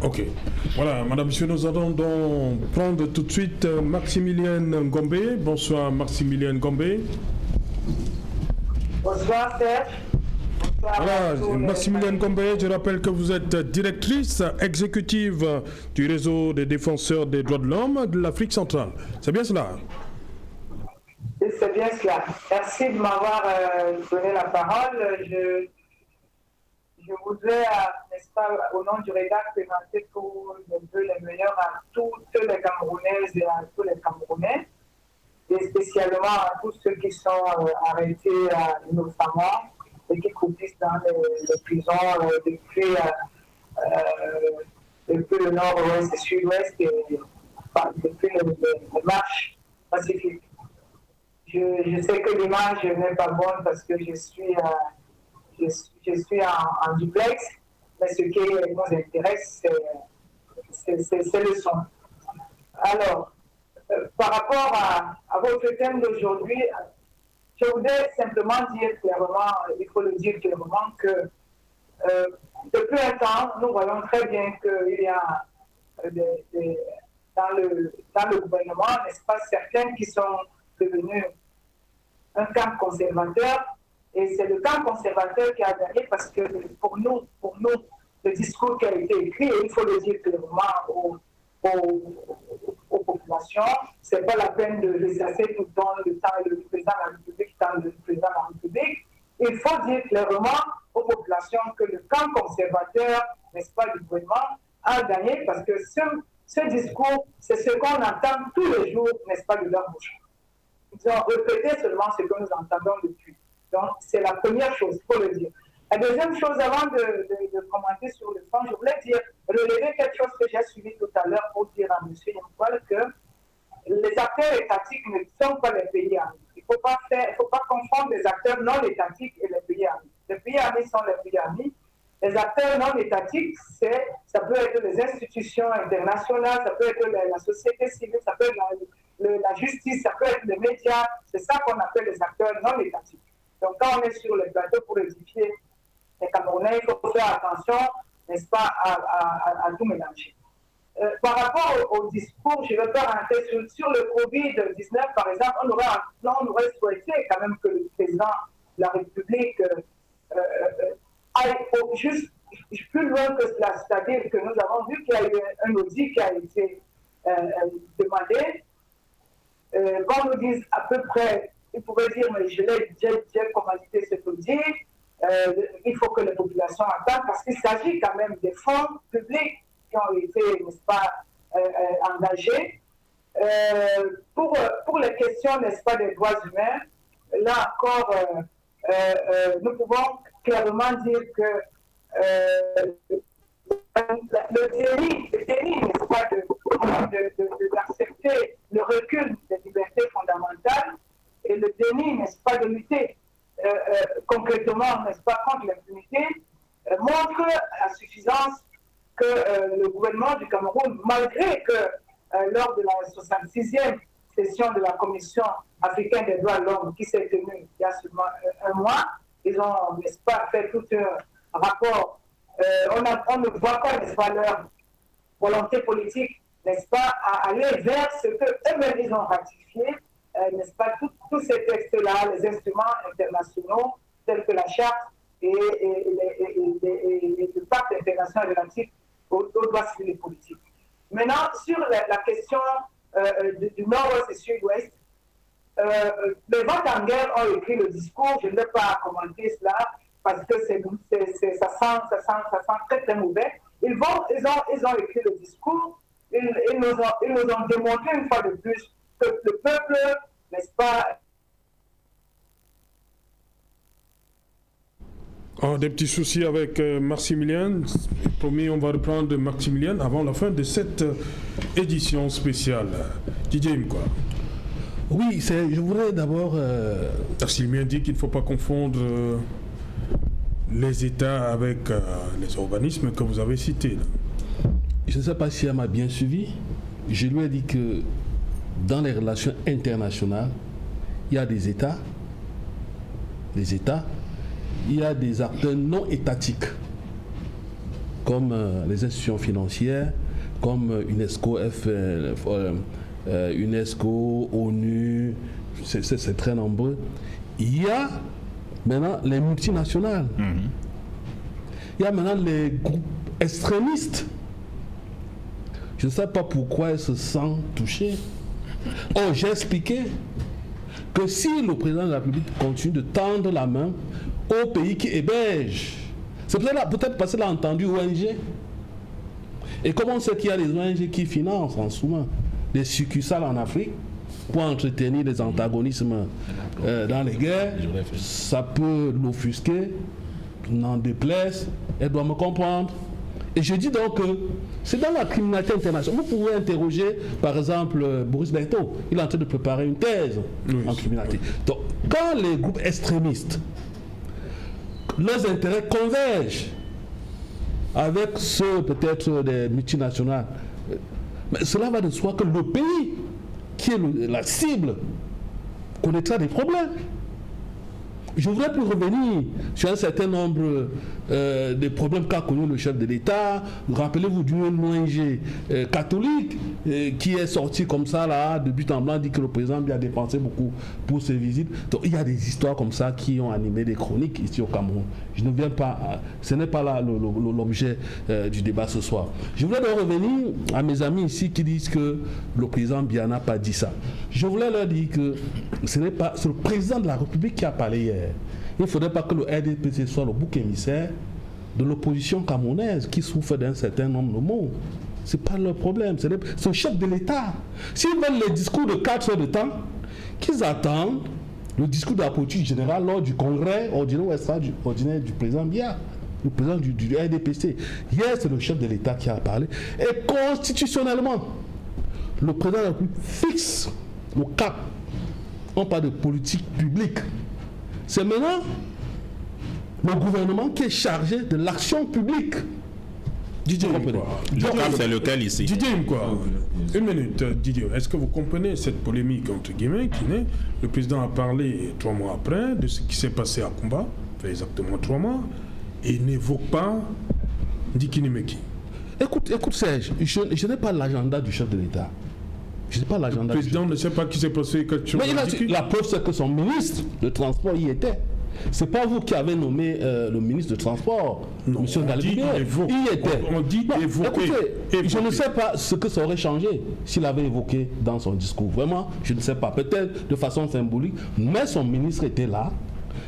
Ok. Voilà, madame, monsieur, nous allons donc prendre tout de suite Maximilienne Ngombe. Bonsoir, Maximilienne Ngombe. Bonsoir, Serge. Voilà, Maximilienne Ngombe, je rappelle que vous êtes directrice exécutive du réseau des défenseurs des droits de l'homme de l'Afrique centrale. C'est bien cela? C'est bien cela. Merci de m'avoir donné la parole. Je voudrais, n'est-ce pas, au nom du REDAC, présenter tous les vœux les meilleurs à toutes les Camerounaises et à tous les Camerounais, et spécialement à tous ceux qui sont arrêtés innocemment et qui croupissent dans les prisons depuis le nord-ouest et sud-ouest et depuis les marches pacifiques. Je sais que l'image n'est pas bonne parce que je suis en duplex, mais ce qui nous intéresse, c'est le son. Alors, par rapport à votre thème d'aujourd'hui, je voudrais simplement dire clairement, il faut le dire clairement, que depuis un temps, nous voyons très bien qu'il y a dans le gouvernement, n'est-ce pas, certains qui sont devenus un camp conservateur, et c'est le camp conservateur qui a gagné parce que pour nous, le discours qui a été écrit, et il faut le dire clairement aux populations, c'est pas la peine de ressasser tout le temps le président de la République dans le président de la République. Il faut dire clairement aux populations que le camp conservateur, n'est-ce pas, du gouvernement, a gagné parce que ce discours, c'est ce qu'on entend tous les jours, n'est-ce pas, de leur bouche. Ils ont répété seulement ce que nous entendons depuis. Donc, c'est la première chose, il faut le dire. La deuxième chose, avant de commenter sur le fond, je voulais relever quelque chose que j'ai suivi tout à l'heure pour dire à M. Yamoual que les acteurs étatiques ne sont pas les pays amis. Il ne faut pas confondre les acteurs non étatiques et les pays amis. Les pays amis sont les pays amis. Les acteurs non étatiques, ça peut être les institutions internationales, ça peut être la société civile, ça peut être la justice, ça peut être les médias. C'est ça qu'on appelle les acteurs non étatiques. Donc, quand on est sur le plateau pour édifier les Camerounais, il faut faire attention, n'est-ce pas, à tout mélanger. Par rapport au discours, je ne vais pas rentrer sur le Covid-19, par exemple, on aurait souhaité quand même que le président de la République aille juste plus loin que cela, c'est-à-dire que nous avons vu qu'il y a eu un audit qui a été demandé. Qu'on nous dise à peu près, il pouvait dire, mais j'ai commandité cet audit, il faut que les populations attendent parce qu'il s'agit quand même des fonds publics qui ont été, n'est-ce pas, engagés. Pour les questions, n'est-ce pas, des droits humains, là encore, nous pouvons clairement dire que le déni, n'est-ce pas, d'accepter le recul des libertés fondamentales et le déni, n'est-ce pas, de lutter concrètement, n'est-ce pas, contre l'impunité, montre à suffisance que le gouvernement du Cameroun, malgré que lors de la 66e session de la Commission africaine des droits de l'homme qui s'est tenue il y a seulement un mois, ils ont, n'est-ce pas, fait tout un rapport. On ne voit pas, n'est-ce pas, leur volonté politique, n'est-ce pas, à aller vers ce qu'eux-mêmes ils ont ratifié, n'est-ce pas, tous ces textes-là, les instruments internationaux tels que la charte et le pacte international relatif aux droits civils et politiques. Maintenant, sur la question du nord-ouest et sud-ouest, les votes en guerre ont écrit le discours, je ne vais pas commenter cela parce que ça sent très très mauvais. Ils ont écrit le discours, ils nous ont démontré une fois de plus que le peuple, n'est-ce pas, des petits soucis avec Maximilien. Promis, on va reprendre Maximilien avant la fin de cette édition spéciale. Didier Mkwa. Oui, je voudrais d'abord... Maximilien dit qu'il ne faut pas confondre les États avec les organismes que vous avez cités. Là. Je ne sais pas si elle m'a bien suivi. Je lui ai dit que dans les relations internationales, il y a des États, il y a des acteurs non étatiques, comme les institutions financières, comme UNESCO, UNESCO, ONU, c'est très nombreux. Il y a maintenant les multinationales. Il y a maintenant les groupes extrémistes. Je ne sais pas pourquoi ils se sentent touchés. Oh, j'ai expliqué que si le président de la République continue de tendre la main aux pays qui hébergent, c'est peut-être parce qu'il a entendu ONG. Et comme on sait qu'il y a des ONG qui financent en sous-main des succursales en Afrique pour entretenir les antagonismes dans les guerres, ça peut l'offusquer, n'en déplaise, elle doit me comprendre. Et je dis donc que c'est dans la criminalité internationale. Vous pouvez interroger, par exemple, Boris Berthaud. Il est en train de préparer une thèse en criminalité. Donc, quand les groupes extrémistes, leurs intérêts convergent avec ceux peut-être des multinationales, mais cela va de soi que le pays, qui est la cible, connaîtra des problèmes. Je voudrais plus revenir sur un certain nombre de problèmes qu'a connu le chef de l'État. Rappelez-vous d'une ONG catholique qui est sortie comme ça, là, de but en blanc, dit que le président lui a dépensé beaucoup pour ses visites. Donc il y a des histoires comme ça qui ont animé des chroniques ici au Cameroun. Je ne viens pas, ce n'est pas là l'objet du débat ce soir. Je voulais donc revenir à mes amis ici qui disent que le président Biya n'a pas dit ça. Je voulais leur dire que c'est le président de la République qui a parlé hier. Il ne faudrait pas que le RDPC soit le bouc émissaire de l'opposition camerounaise qui souffre d'un certain nombre de mots. Ce n'est pas leur problème, c'est le chef de l'État. S'ils veulent les discours de 4 heures de temps, qu'ils attendent le discours de la politique générale lors du congrès ordinaire du président Biya, le président du RDPC. Hier, c'est le chef de l'État qui a parlé. Et constitutionnellement, le président de la République fixe le cap. On parle de politique publique. C'est maintenant le gouvernement qui est chargé de l'action publique. Didier Mkwa. C'est lequel ici? Didier Mkwa. Une minute, Didier. Est-ce que vous comprenez cette polémique entre guillemets qui naît? Le président a parlé 3 mois après de ce qui s'est passé à Kumba, fait exactement 3 mois, et n'évoque pas Ndikini Meki. Écoute Serge, je n'ai pas l'agenda du chef de l'État. Je n'ai pas l'agenda. Le président ne sait pas qui s'est passé quelque chose. Mais la preuve, c'est que son ministre de Transport y était. C'est pas vous qui avez nommé le ministre de Transport, M. Galibé. Il y était. On dit évoquer. Écoutez, je ne sais pas ce que ça aurait changé s'il avait évoqué dans son discours. Vraiment, je ne sais pas. Peut-être de façon symbolique, mais son ministre était là.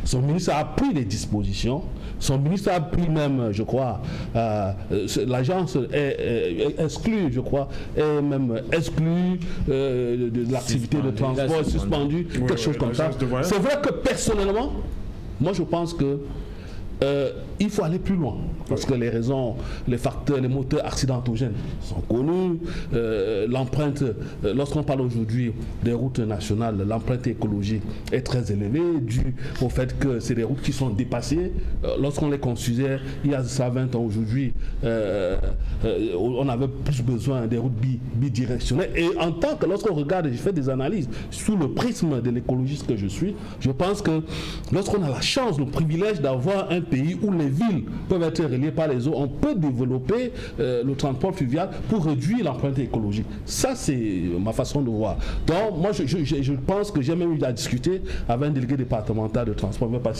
Son ministre a pris les dispositions. Son ministre a pris même, je crois, l'agence est exclue, je crois, est même exclue de l'activité de transport, suspendue, quelque chose comme ça. C'est vrai que personnellement, moi je pense que il faut aller plus loin. parce que les raisons, les facteurs, les moteurs accidentogènes sont connus. L'empreinte, lorsqu'on parle aujourd'hui des routes nationales, l'empreinte écologique est très élevée, due au fait que c'est des routes qui sont dépassées. Lorsqu'on les construisait il y a ça 20 ans aujourd'hui, on avait plus besoin des routes bidirectionnelles. Et en tant que, lorsqu'on regarde, je fais des analyses sous le prisme de l'écologiste que je suis, je pense que lorsqu'on a la chance, le privilège d'avoir un pays où les villes peuvent être reliées par les eaux, on peut développer le transport fluvial pour réduire l'empreinte écologique. Ça, c'est ma façon de voir. Donc, moi, je pense que j'ai même eu à discuter avec un délégué départemental de transport, je ne vais pas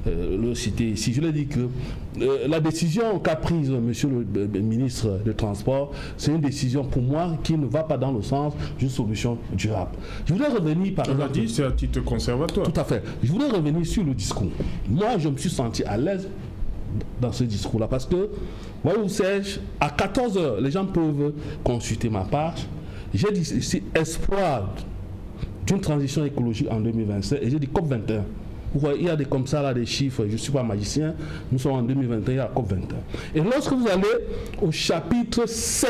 le citer ici. Je lui ai dit que la décision qu'a prise monsieur le ministre de Transport, c'est une décision pour moi qui ne va pas dans le sens d'une solution durable. Je voudrais revenir par exemple... On l'a dit, c'est à titre conservatoire. Tout à fait. Je voudrais revenir sur le discours. Moi, je me suis senti à l'aise dans ce discours-là parce que, voyez-vous, Serge, à 14h, les gens peuvent consulter ma page. J'ai dit ici espoir d'une transition écologique en 2027 et j'ai dit COP21. Vous voyez, il y a des comme ça, là, des chiffres, je ne suis pas magicien, nous sommes en 2021, il y a COP21. Et lorsque vous allez au chapitre 5,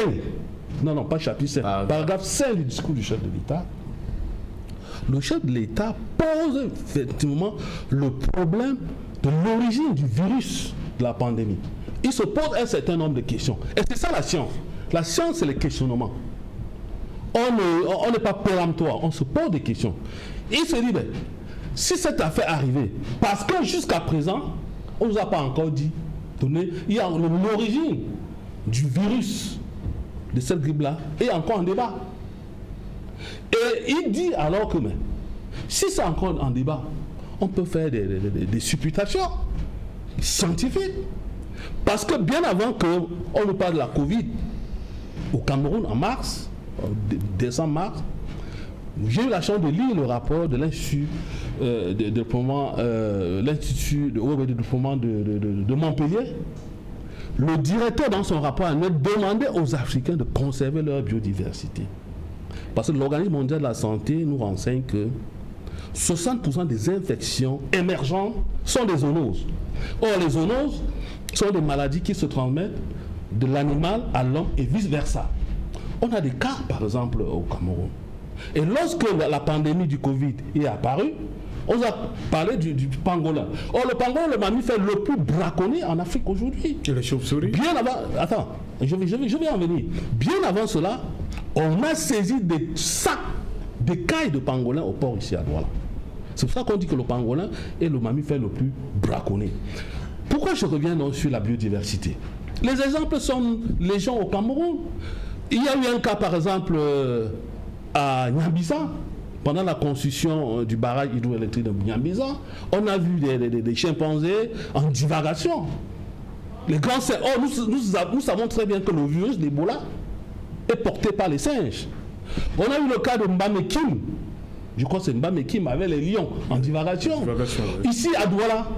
non, pas chapitre 5, paragraphe 5 du discours du chef de l'État, le chef de l'État pose effectivement le problème de l'origine du virus de la pandémie. Il se pose un certain nombre de questions. Et c'est ça la science. La science, c'est le questionnement. On n'est pas péremptoire, on se pose des questions. Il se dit, si cette affaire arrivait, parce que jusqu'à présent, on ne nous a pas encore dit, il y a l'origine du virus de cette grippe-là est encore en débat. Et il dit alors que, si c'est encore en débat, on peut faire des supputations scientifiques. Parce que bien avant qu'on nous parle de la Covid, au Cameroun, en mars, décembre-mars, j'ai eu la chance de lire le rapport de l'Institut de développement de Montpellier. Le directeur, dans son rapport annuel, demandait aux Africains de conserver leur biodiversité. Parce que l'Organisme mondial de la santé nous renseigne que 60% des infections émergentes sont des zoonoses. Or, les zoonoses sont des maladies qui se transmettent de l'animal à l'homme et vice-versa. On a des cas, par exemple, au Cameroun. Et lorsque la pandémie du Covid est apparue, on a parlé du pangolin. Or, le pangolin, le mammifère le plus braconné en Afrique aujourd'hui. Et les chauves-souris. Bien avant, attends, je vais en venir. Bien avant cela, on a saisi des sacs d'écailles de pangolin au port ici à Douala. C'est pour ça qu'on dit que le pangolin est le mammifère le plus braconné. Pourquoi je reviens donc sur la biodiversité? Les exemples sont les gens au Cameroun. Il y a eu un cas, par exemple, à Nyambisa, pendant la construction du barrage hydroélectrique de Nyambisa, on a vu des chimpanzés en divagation. Les grands singes. Oh, nous savons très bien que le virus d'Ebola est porté par les singes. On a eu le cas de Mbamekim. Je crois que c'est Mbamekim avec les lions en divagation. Oui. Ici, à Douala,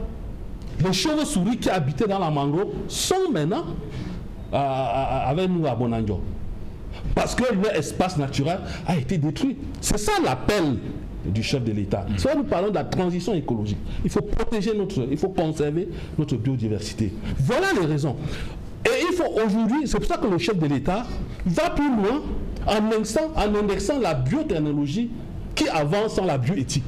les chauves-souris qui habitaient dans la mangrove sont maintenant avec nous à Bonanjo. Parce que leur espace naturel a été détruit. C'est ça l'appel du chef de l'État. Soit nous parlons de la transition écologique. Il faut protéger il faut conserver notre biodiversité. Voilà les raisons. Et il faut aujourd'hui, c'est pour ça que le chef de l'État va plus loin en indexant la biotechnologie qui avance sans la bioéthique.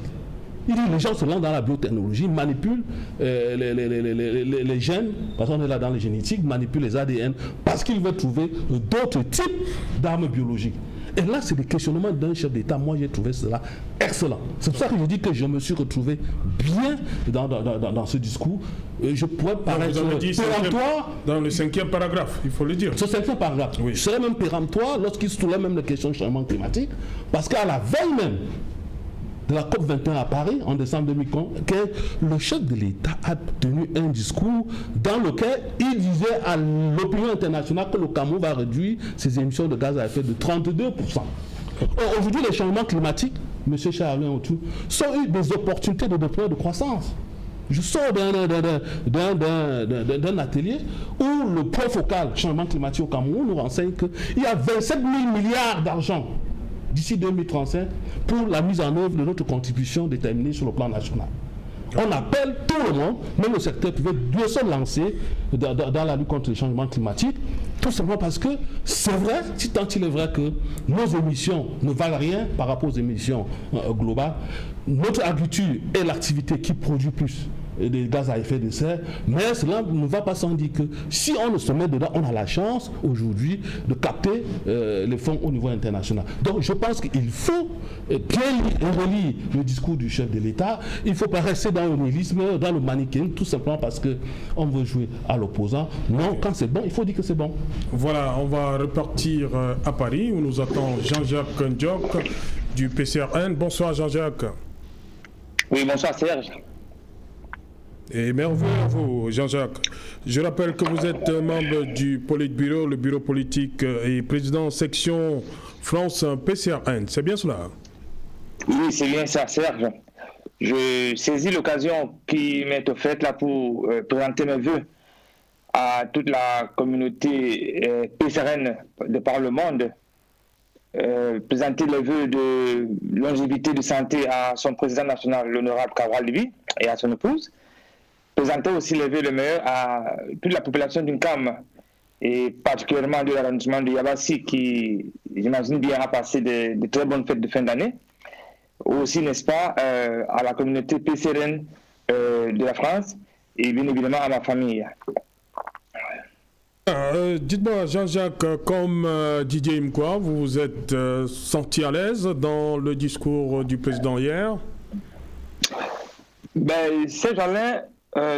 Il dit les gens se lancent dans la biotechnologie, manipulent les gènes, parce qu'on est là dans les génétiques, manipulent les ADN, parce qu'ils veulent trouver d'autres types d'armes biologiques. Et là, c'est des questionnements d'un chef d'État. Moi, j'ai trouvé cela excellent. C'est pour ça que je dis que je me suis retrouvé bien dans ce discours. Je pourrais paraître péremptoire. Dans le 5e paragraphe, il faut le dire. Ce 5e paragraphe, oui. Je serais même péremptoire lorsqu'il se soulève même les questions de changement climatique, parce qu'à la veille même de la COP21 à Paris, en décembre 2015, le chef de l'État a tenu un discours dans lequel il disait à l'opinion internationale que le Cameroun va réduire ses émissions de gaz à effet de 32%. Aujourd'hui, les changements climatiques, M. Charlin autour, sont des opportunités de développement de croissance. Je sors d'un atelier où le point focal changement climatique au Cameroun nous renseigne qu'il y a 27 000 milliards d'argent d'ici 2035 pour la mise en œuvre de notre contribution déterminée sur le plan national. On appelle tout le monde, même le secteur privé, de se lancer dans la lutte contre le changement climatique, tout simplement parce que c'est vrai, si tant il est vrai que nos émissions ne valent rien par rapport aux émissions globales, notre agriculture est l'activité qui produit plus des gaz à effet de serre, mais cela ne va pas sans dire que si on se met dedans, on a la chance aujourd'hui de capter les fonds au niveau international. Donc je pense qu'il faut bien relire le discours du chef de l'État. Il ne faut pas rester dans le nihilisme, dans le manichéisme, tout simplement parce qu'on veut jouer à l'opposant. Non, quand c'est bon, il faut dire que c'est bon. Voilà, on va repartir à Paris où nous attend Jean-Jacques Ndiok du PCRN. Bonsoir Jean-Jacques. Oui, bonsoir Serge. Et merveilleux à vous, Jean-Jacques. Je rappelle que vous êtes membre du Politburo, le bureau politique et président section France PCRN. C'est bien cela? Oui, c'est bien ça, Serge. Je saisis l'occasion qui m'est offerte là pour présenter mes vœux à toute la communauté PCRN de par le monde. Présenter les vœux de longévité de santé à son président national, l'honorable Cabral Libye, et à son épouse. Présenter aussi les vœux le meilleur à toute la population d'Uncam et particulièrement de l'arrondissement de Yabassi qui, j'imagine bien, a passé de très bonnes fêtes de fin d'année. Aussi, n'est-ce pas, à la communauté PCRN de la France et bien évidemment à ma famille. Dites-moi, Jean-Jacques, comme Didier Imkwa, vous vous êtes senti à l'aise dans le discours du président hier? Ben, Serge-Alain,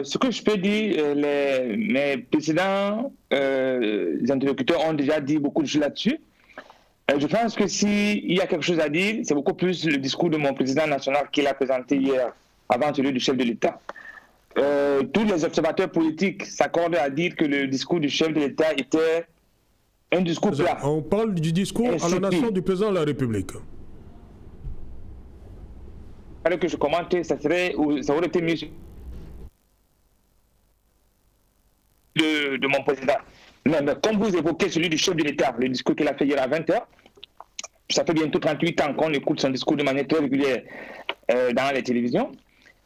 ce que je peux dire, mes précédents interlocuteurs ont déjà dit beaucoup de choses là-dessus. Je pense que s'il y a quelque chose à dire, c'est beaucoup plus le discours de mon président national qu'il a présenté hier, avant celui du chef de l'État. Tous les observateurs politiques s'accordent à dire que le discours du chef de l'État était un discours plat. On parle du discours à la nation du président de la République. Alors que je commente, ça aurait été mieux de mon président. Mais comme vous évoquez celui du chef de l'État, le discours qu'il a fait hier à 20h, ça fait bientôt 38 ans qu'on écoute son discours de manière très régulière dans les télévisions.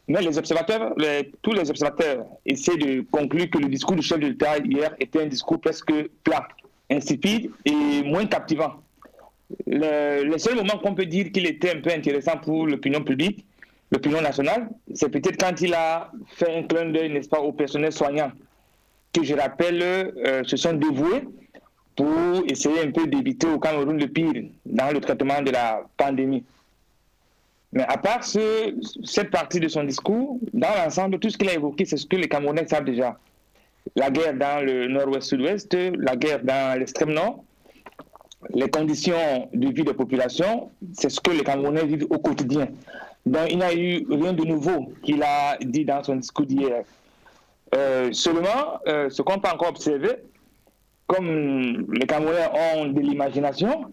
Mais les observateurs, tous les observateurs essaient de conclure que le discours du chef de l'État hier était un discours presque plat, insipide et moins captivant. Le seul moment qu'on peut dire qu'il était un peu intéressant pour l'opinion publique, l'opinion nationale, c'est peut-être quand il a fait un clin d'œil, n'est-ce pas, au personnel soignant, que je rappelle, se sont dévoués pour essayer un peu d'éviter au Cameroun le pire dans le traitement de la pandémie. Mais à part cette partie de son discours, dans l'ensemble, tout ce qu'il a évoqué, c'est ce que les Camerounais savent déjà. La guerre dans le nord-ouest-sud-ouest, la guerre dans l'extrême nord, les conditions de vie des populations, c'est ce que les Camerounais vivent au quotidien. Donc il n'y a eu rien de nouveau qu'il a dit dans son discours d'hier. Seulement, ce qu'on peut encore observer, comme les Camerounais ont de l'imagination,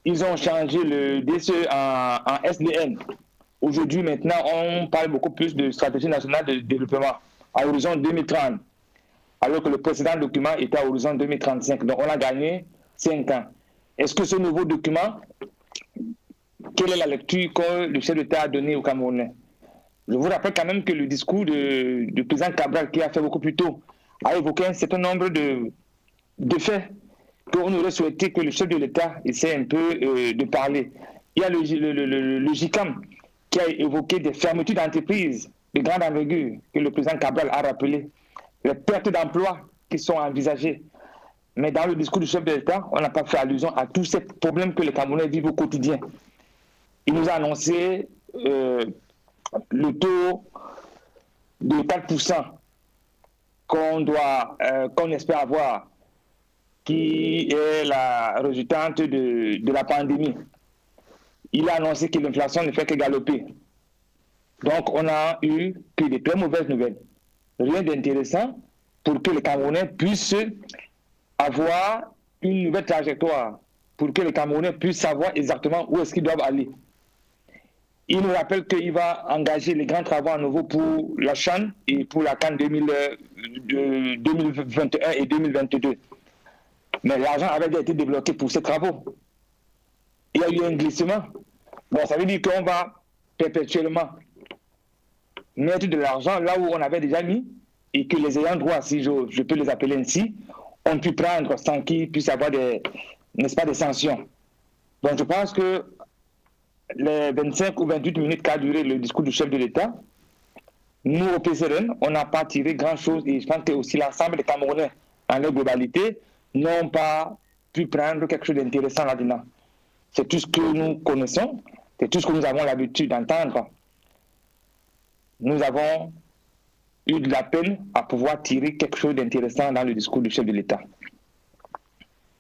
ils ont changé le DCE en SDN. Aujourd'hui, maintenant, on parle beaucoup plus de stratégie nationale de développement à horizon 2030, alors que le précédent document était à horizon 2035. Donc, on a gagné 5 ans. Est-ce que ce nouveau document, quelle est la lecture que le chef d'État a donnée aux Camerounais? Je vous rappelle quand même que le discours du président Cabral, qui a fait beaucoup plus tôt, a évoqué un certain nombre de faits qu'on aurait souhaité que le chef de l'État essaie un peu de parler. Il y a le GICAM qui a évoqué des fermetures d'entreprises de grande envergure que le président Cabral a rappelé, les pertes d'emplois qui sont envisagées. Mais dans le discours du chef de l'État, on n'a pas fait allusion à tous ces problèmes que les Camerounais vivent au quotidien. Il nous a annoncé le taux de 4% qu'on espère avoir, qui est la résultante de la pandémie. Il a annoncé que l'inflation ne fait que galoper. Donc on a eu que des très mauvaises nouvelles. Rien d'intéressant pour que les Camerounais puissent avoir une nouvelle trajectoire, pour que les Camerounais puissent savoir exactement où est-ce qu'ils doivent aller. Il nous rappelle qu'il va engager les grands travaux à nouveau pour la CHAN et pour la CAN 2021 et 2022. Mais l'argent avait déjà été débloqué pour ces travaux. Il y a eu un glissement. Bon, ça veut dire qu'on va perpétuellement mettre de l'argent là où on avait déjà mis et que les ayants droit, si je peux les appeler ainsi, ont pu prendre sans qu'il puisse y avoir des sanctions. Donc je pense que les 25 ou 28 minutes qu'a duré le discours du chef de l'État, nous au PCRN, on n'a pas tiré grand-chose et je pense que aussi l'ensemble des Camerounais en leur globalité n'ont pas pu prendre quelque chose d'intéressant là-dedans. C'est tout ce que nous connaissons, c'est tout ce que nous avons l'habitude d'entendre. Nous avons eu de la peine à pouvoir tirer quelque chose d'intéressant dans le discours du chef de l'État.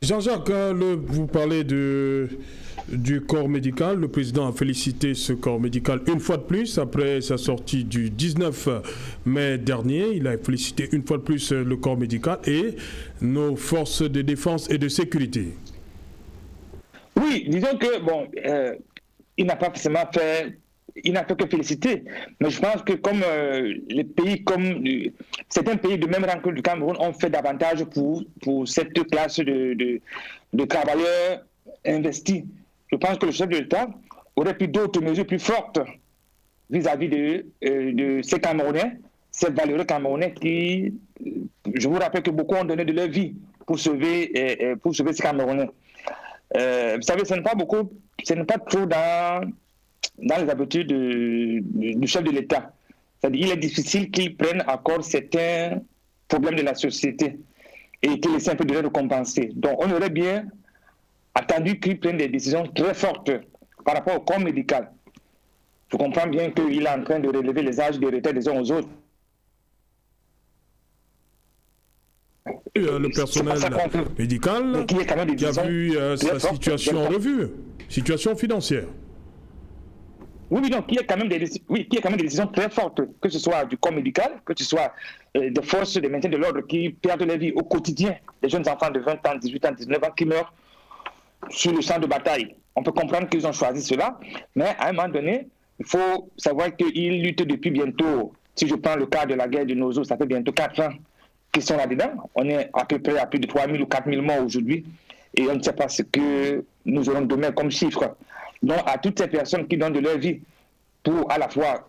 Jean-Jacques, vous parlez du corps médical. Le président a félicité ce corps médical une fois de plus après sa sortie du 19 mai dernier. Il a félicité une fois de plus le corps médical et nos forces de défense et de sécurité. Oui, disons que, il n'a pas forcément fait... Il n'a fait que féliciter, mais je pense que comme certains pays de même rang que le Cameroun ont fait davantage pour cette classe de travailleurs investis. Je pense que le chef de l'État aurait pris d'autres mesures plus fortes vis-à-vis de ces Camerounais, ces valeureux Camerounais qui, je vous rappelle que beaucoup ont donné de leur vie pour sauver ces Camerounais. Vous savez, ce n'est pas trop dans les habitudes du chef de l'État. C'est-à-dire qu'il est difficile qu'il prenne à corps certains problèmes de la société et qu'il essaie un peu de les récompenser. Donc on aurait bien attendu qu'il prenne des décisions très fortes par rapport au corps médical. Je comprends bien qu'il est en train de relever les âges de retraite des uns aux autres. Le personnel médical qui a vu sa situation en revue, situation financière. Oui, donc il y a quand même des décisions très fortes, que ce soit du corps médical, que ce soit des forces de maintien de l'ordre qui perdent leur vie au quotidien, des jeunes enfants de 20 ans, 18 ans, 19 ans qui meurent sur le champ de bataille. On peut comprendre qu'ils ont choisi cela, mais à un moment donné, il faut savoir qu'ils luttent depuis bientôt. Si je prends le cas de la guerre de Nozo, ça fait bientôt 4 ans qu'ils sont là-dedans. On est à peu près à plus de 3 000 ou 4 000 morts aujourd'hui et on ne sait pas ce que nous aurons demain comme chiffre. Donc à toutes ces personnes qui donnent de leur vie pour à la fois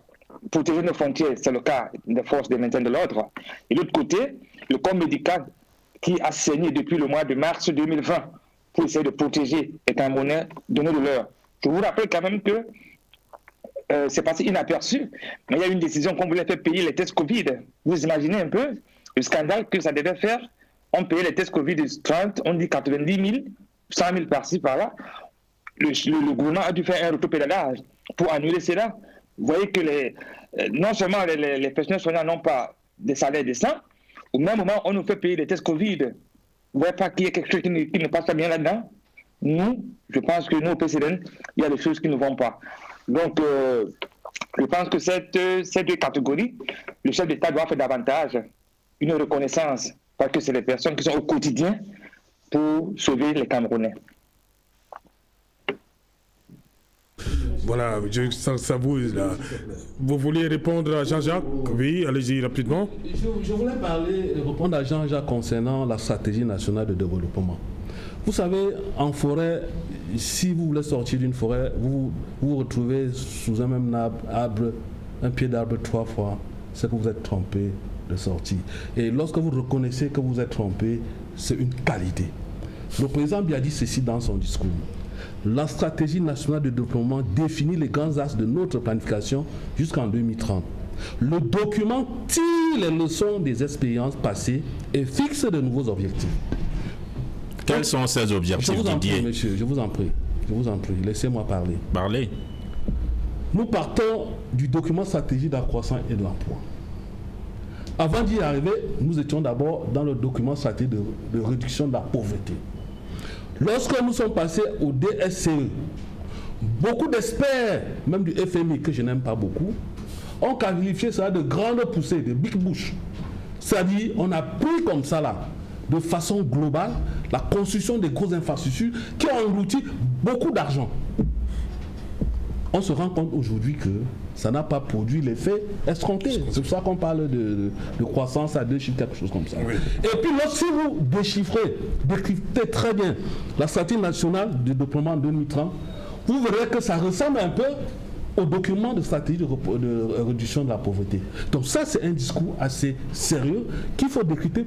protéger nos frontières, c'est le cas des forces de maintien de l'ordre, et de l'autre côté, le corps médical qui a saigné depuis le mois de mars 2020 pour essayer de protéger les Camerounais, donner de leur. Je vous rappelle quand même que c'est passé inaperçu, mais il y a une décision qu'on voulait faire payer les tests Covid. Vous imaginez un peu le scandale que ça devait faire. On payait les tests Covid de 30, on dit 90 000, 100 000 par-ci, par-là. Le gouvernement a dû faire un rétropédalage pour annuler cela. Vous voyez que non seulement les personnels soignants n'ont pas des salaires décents, au même moment, on nous fait payer les tests Covid. Vous ne voyez pas qu'il y a quelque chose qui ne passe pas bien là-dedans? Nous, je pense que nous, au PCRN, il y a des choses qui ne vont pas. Donc, je pense que ces deux catégories, le chef d'État doit faire davantage une reconnaissance, parce que c'est les personnes qui sont au quotidien pour sauver les Camerounais. Voilà, ça vous, là. Vous vouliez répondre à Jean-Jacques? Oui, allez-y rapidement. Je voulais répondre à Jean-Jacques concernant la stratégie nationale de développement. Vous savez, en forêt, si vous voulez sortir d'une forêt, vous vous retrouvez sous un même arbre, un pied d'arbre 3 fois, c'est que vous êtes trompé de sortie. Et lorsque vous reconnaissez que vous êtes trompé, c'est une qualité. Le président Biya dit ceci dans son discours. La stratégie nationale de développement définit les grands axes de notre planification jusqu'en 2030. Le document tire les leçons des expériences passées et fixe de nouveaux objectifs. Quels sont ces objectifs, je vous en Didier? prie, monsieur, je vous en prie, laissez-moi parler. Parlez. Nous partons du document stratégique de la croissance et de l'emploi. Avant d'y arriver, nous étions d'abord dans le document stratégique de réduction de la pauvreté. Lorsque nous sommes passés au DSCE, beaucoup d'experts, même du FMI, que je n'aime pas beaucoup, ont qualifié ça de grande poussée, de big bush. C'est-à-dire, on a pris comme ça là, de façon globale, la construction des grosses infrastructures qui ont englouti beaucoup d'argent. On se rend compte aujourd'hui que ça n'a pas produit l'effet escompté. C'est pour ça qu'on parle de croissance à 2 chiffres, quelque chose comme ça. Oui. Et puis, si vous décryptez très bien la stratégie nationale de développement en 2030, vous verrez que ça ressemble un peu au document de stratégie de réduction de la pauvreté. Donc ça, c'est un discours assez sérieux qu'il faut décrypter,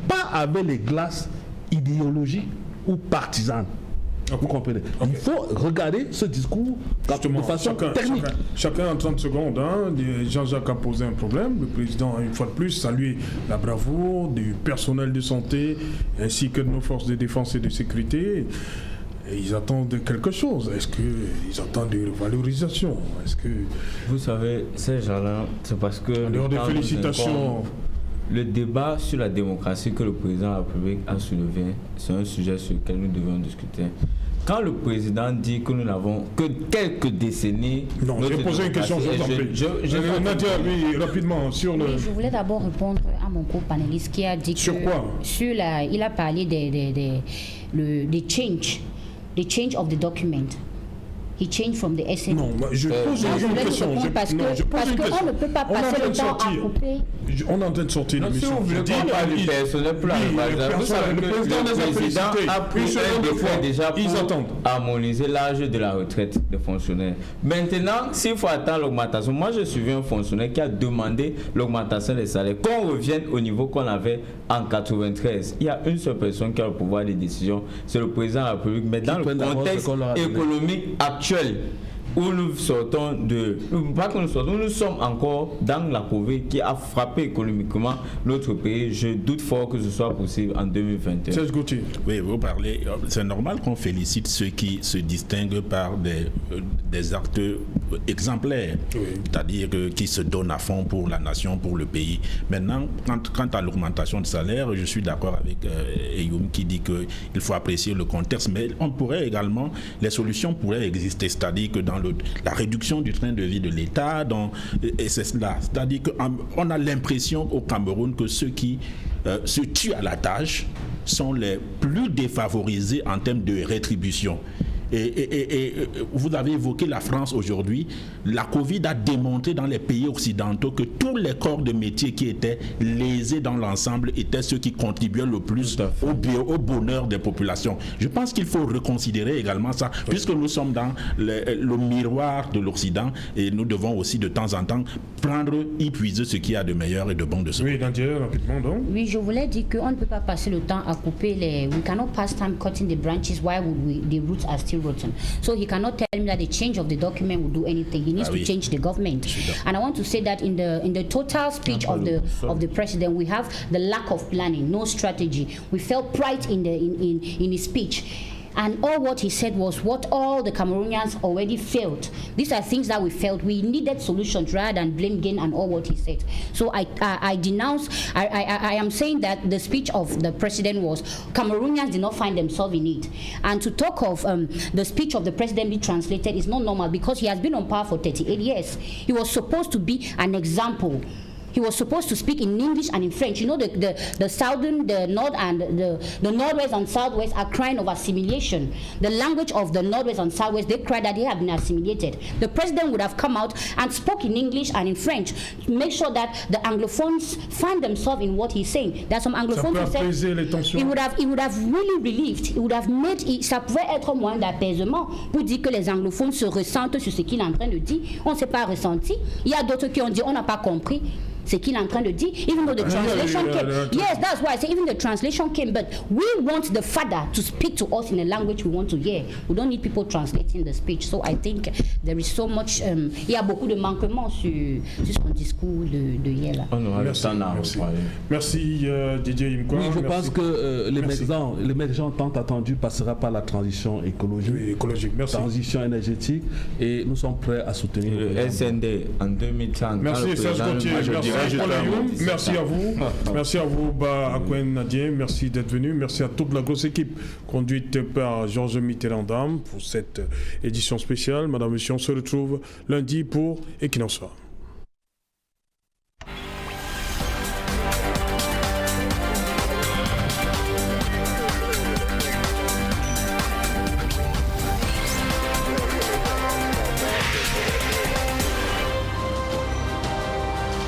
pas avec les glaces idéologiques ou partisanes. Vous comprenez? Il faut regarder ce discours de façon technique. Chacun en 30 secondes. Hein, Jean-Jacques a posé un problème. Le président a une fois de plus salué la bravoure du personnel de santé ainsi que de nos forces de défense et de sécurité. Et ils attendent quelque chose. Est-ce qu'ils attendent une valorisation? Est-ce que... Vous savez, ces gens-là, c'est parce que... En dehors des félicitations... Le débat sur la démocratie que le président de la République a soulevé, c'est un sujet sur lequel nous devons discuter. Quand le président dit que nous n'avons que quelques décennies... Non, j'ai posé une question, je vous en prie. Nadia, oui, rapidement, sur le... Oui, je voulais d'abord répondre à mon co-panéliste qui a dit sur que... Quoi? Il a parlé des change of the document. He changed from the SND. Non, je pose une question. Parce qu'on ne peut pas passer le temps à couper. On est en train de sortir l'émission. Si vous voulez qu'on parle du personnel plan, vous savez que le président a pris un décret déjà pour harmoniser l'âge de la retraite des fonctionnaires. Maintenant, s'il faut attendre l'augmentation, moi je suis un fonctionnaire qui a demandé l'augmentation des salaires, qu'on revienne au niveau qu'on avait en 93. Il y a une seule personne qui a le pouvoir de décision, c'est le président de la République. Mais dans le contexte économique actuel, où nous sortons nous sommes encore dans la pauvreté qui a frappé économiquement notre pays. Je doute fort que ce soit possible en 2021. Serge Gauthier. Oui, vous parlez, c'est normal qu'on félicite ceux qui se distinguent par des actes exemplaires, oui. C'est-à-dire qui se donnent à fond pour la nation, pour le pays. Maintenant, quant à l'augmentation de salaire, je suis d'accord avec Eyoum qui dit qu'il faut apprécier le contexte, mais on pourrait également, les solutions pourraient exister, c'est-à-dire que dans la réduction du train de vie de l'État, et c'est cela. C'est-à-dire qu'on a l'impression au Cameroun que ceux qui se tuent à la tâche sont les plus défavorisés en termes de rétribution. Et vous avez évoqué la France aujourd'hui. La Covid a démontré dans les pays occidentaux que tous les corps de métier qui étaient lésés dans l'ensemble étaient ceux qui contribuaient le plus au bonheur des populations. Je pense qu'il faut reconsidérer également ça, puisque nous sommes dans le miroir de l'Occident et nous devons aussi de temps en temps y puiser ce qu'il y a de meilleur et de bon de ce côté. Oui, Nadia, rapidement donc. Oui, je voulais dire qu'on ne peut pas passer le temps à couper We cannot pass time cutting the branches while the roots are still rotten. So he cannot tell me that the change of the document will do anything. He needs to change the government. And I want to say that in the total speech of the president, we have the lack of planning, no strategy. We felt pride in his speech. And all what he said was what all the Cameroonians already felt. These are things that we felt. We needed solutions rather than blame game and all what he said. So I denounce, I am saying that the speech of the president was, Cameroonians did not find themselves in it. And to talk of the speech of the president being translated is not normal because he has been on power for 38 years. He was supposed to be an example. He was supposed to speak in English and in French. You know, the southern, the north, and the northwest and southwest are crying of assimilation. The language of the northwest and southwest, they cry that they have been assimilated. The president would have come out and spoke in English and in French to make sure that the Anglophones find themselves in what he's saying. There are some Anglophones who say it would have really relieved. It would have made ça pouvait être un moyen d'apaisement pour dire que les Anglophones se ressentent sur ce qu'il est en train de dire. On ne s'est pas ressenti. Il y a d'autres qui ont dit on n'a pas compris ce qu'il est en train de dire, even though the translation came. Yes, that's why I say even the translation came, but we want the father to speak to us in a language we want to hear. We don't need people translating the speech. So I think there is so much, il y a beaucoup de manquements sur son discours de hier là. Merci Didier Imkwa. Oui, je pense que l'émergent tant attendu passera par la transition écologique, merci. Transition énergétique, et nous sommes prêts à soutenir le SND en 2030. Merci Serge Gauthier. Merci à vous. Merci à vous, Akwen Nadien. Merci d'être venu. Merci à toute la grosse équipe conduite par Georges Mitterrand pour cette édition spéciale. Madame, monsieur, on se retrouve lundi pour Equinox Soir.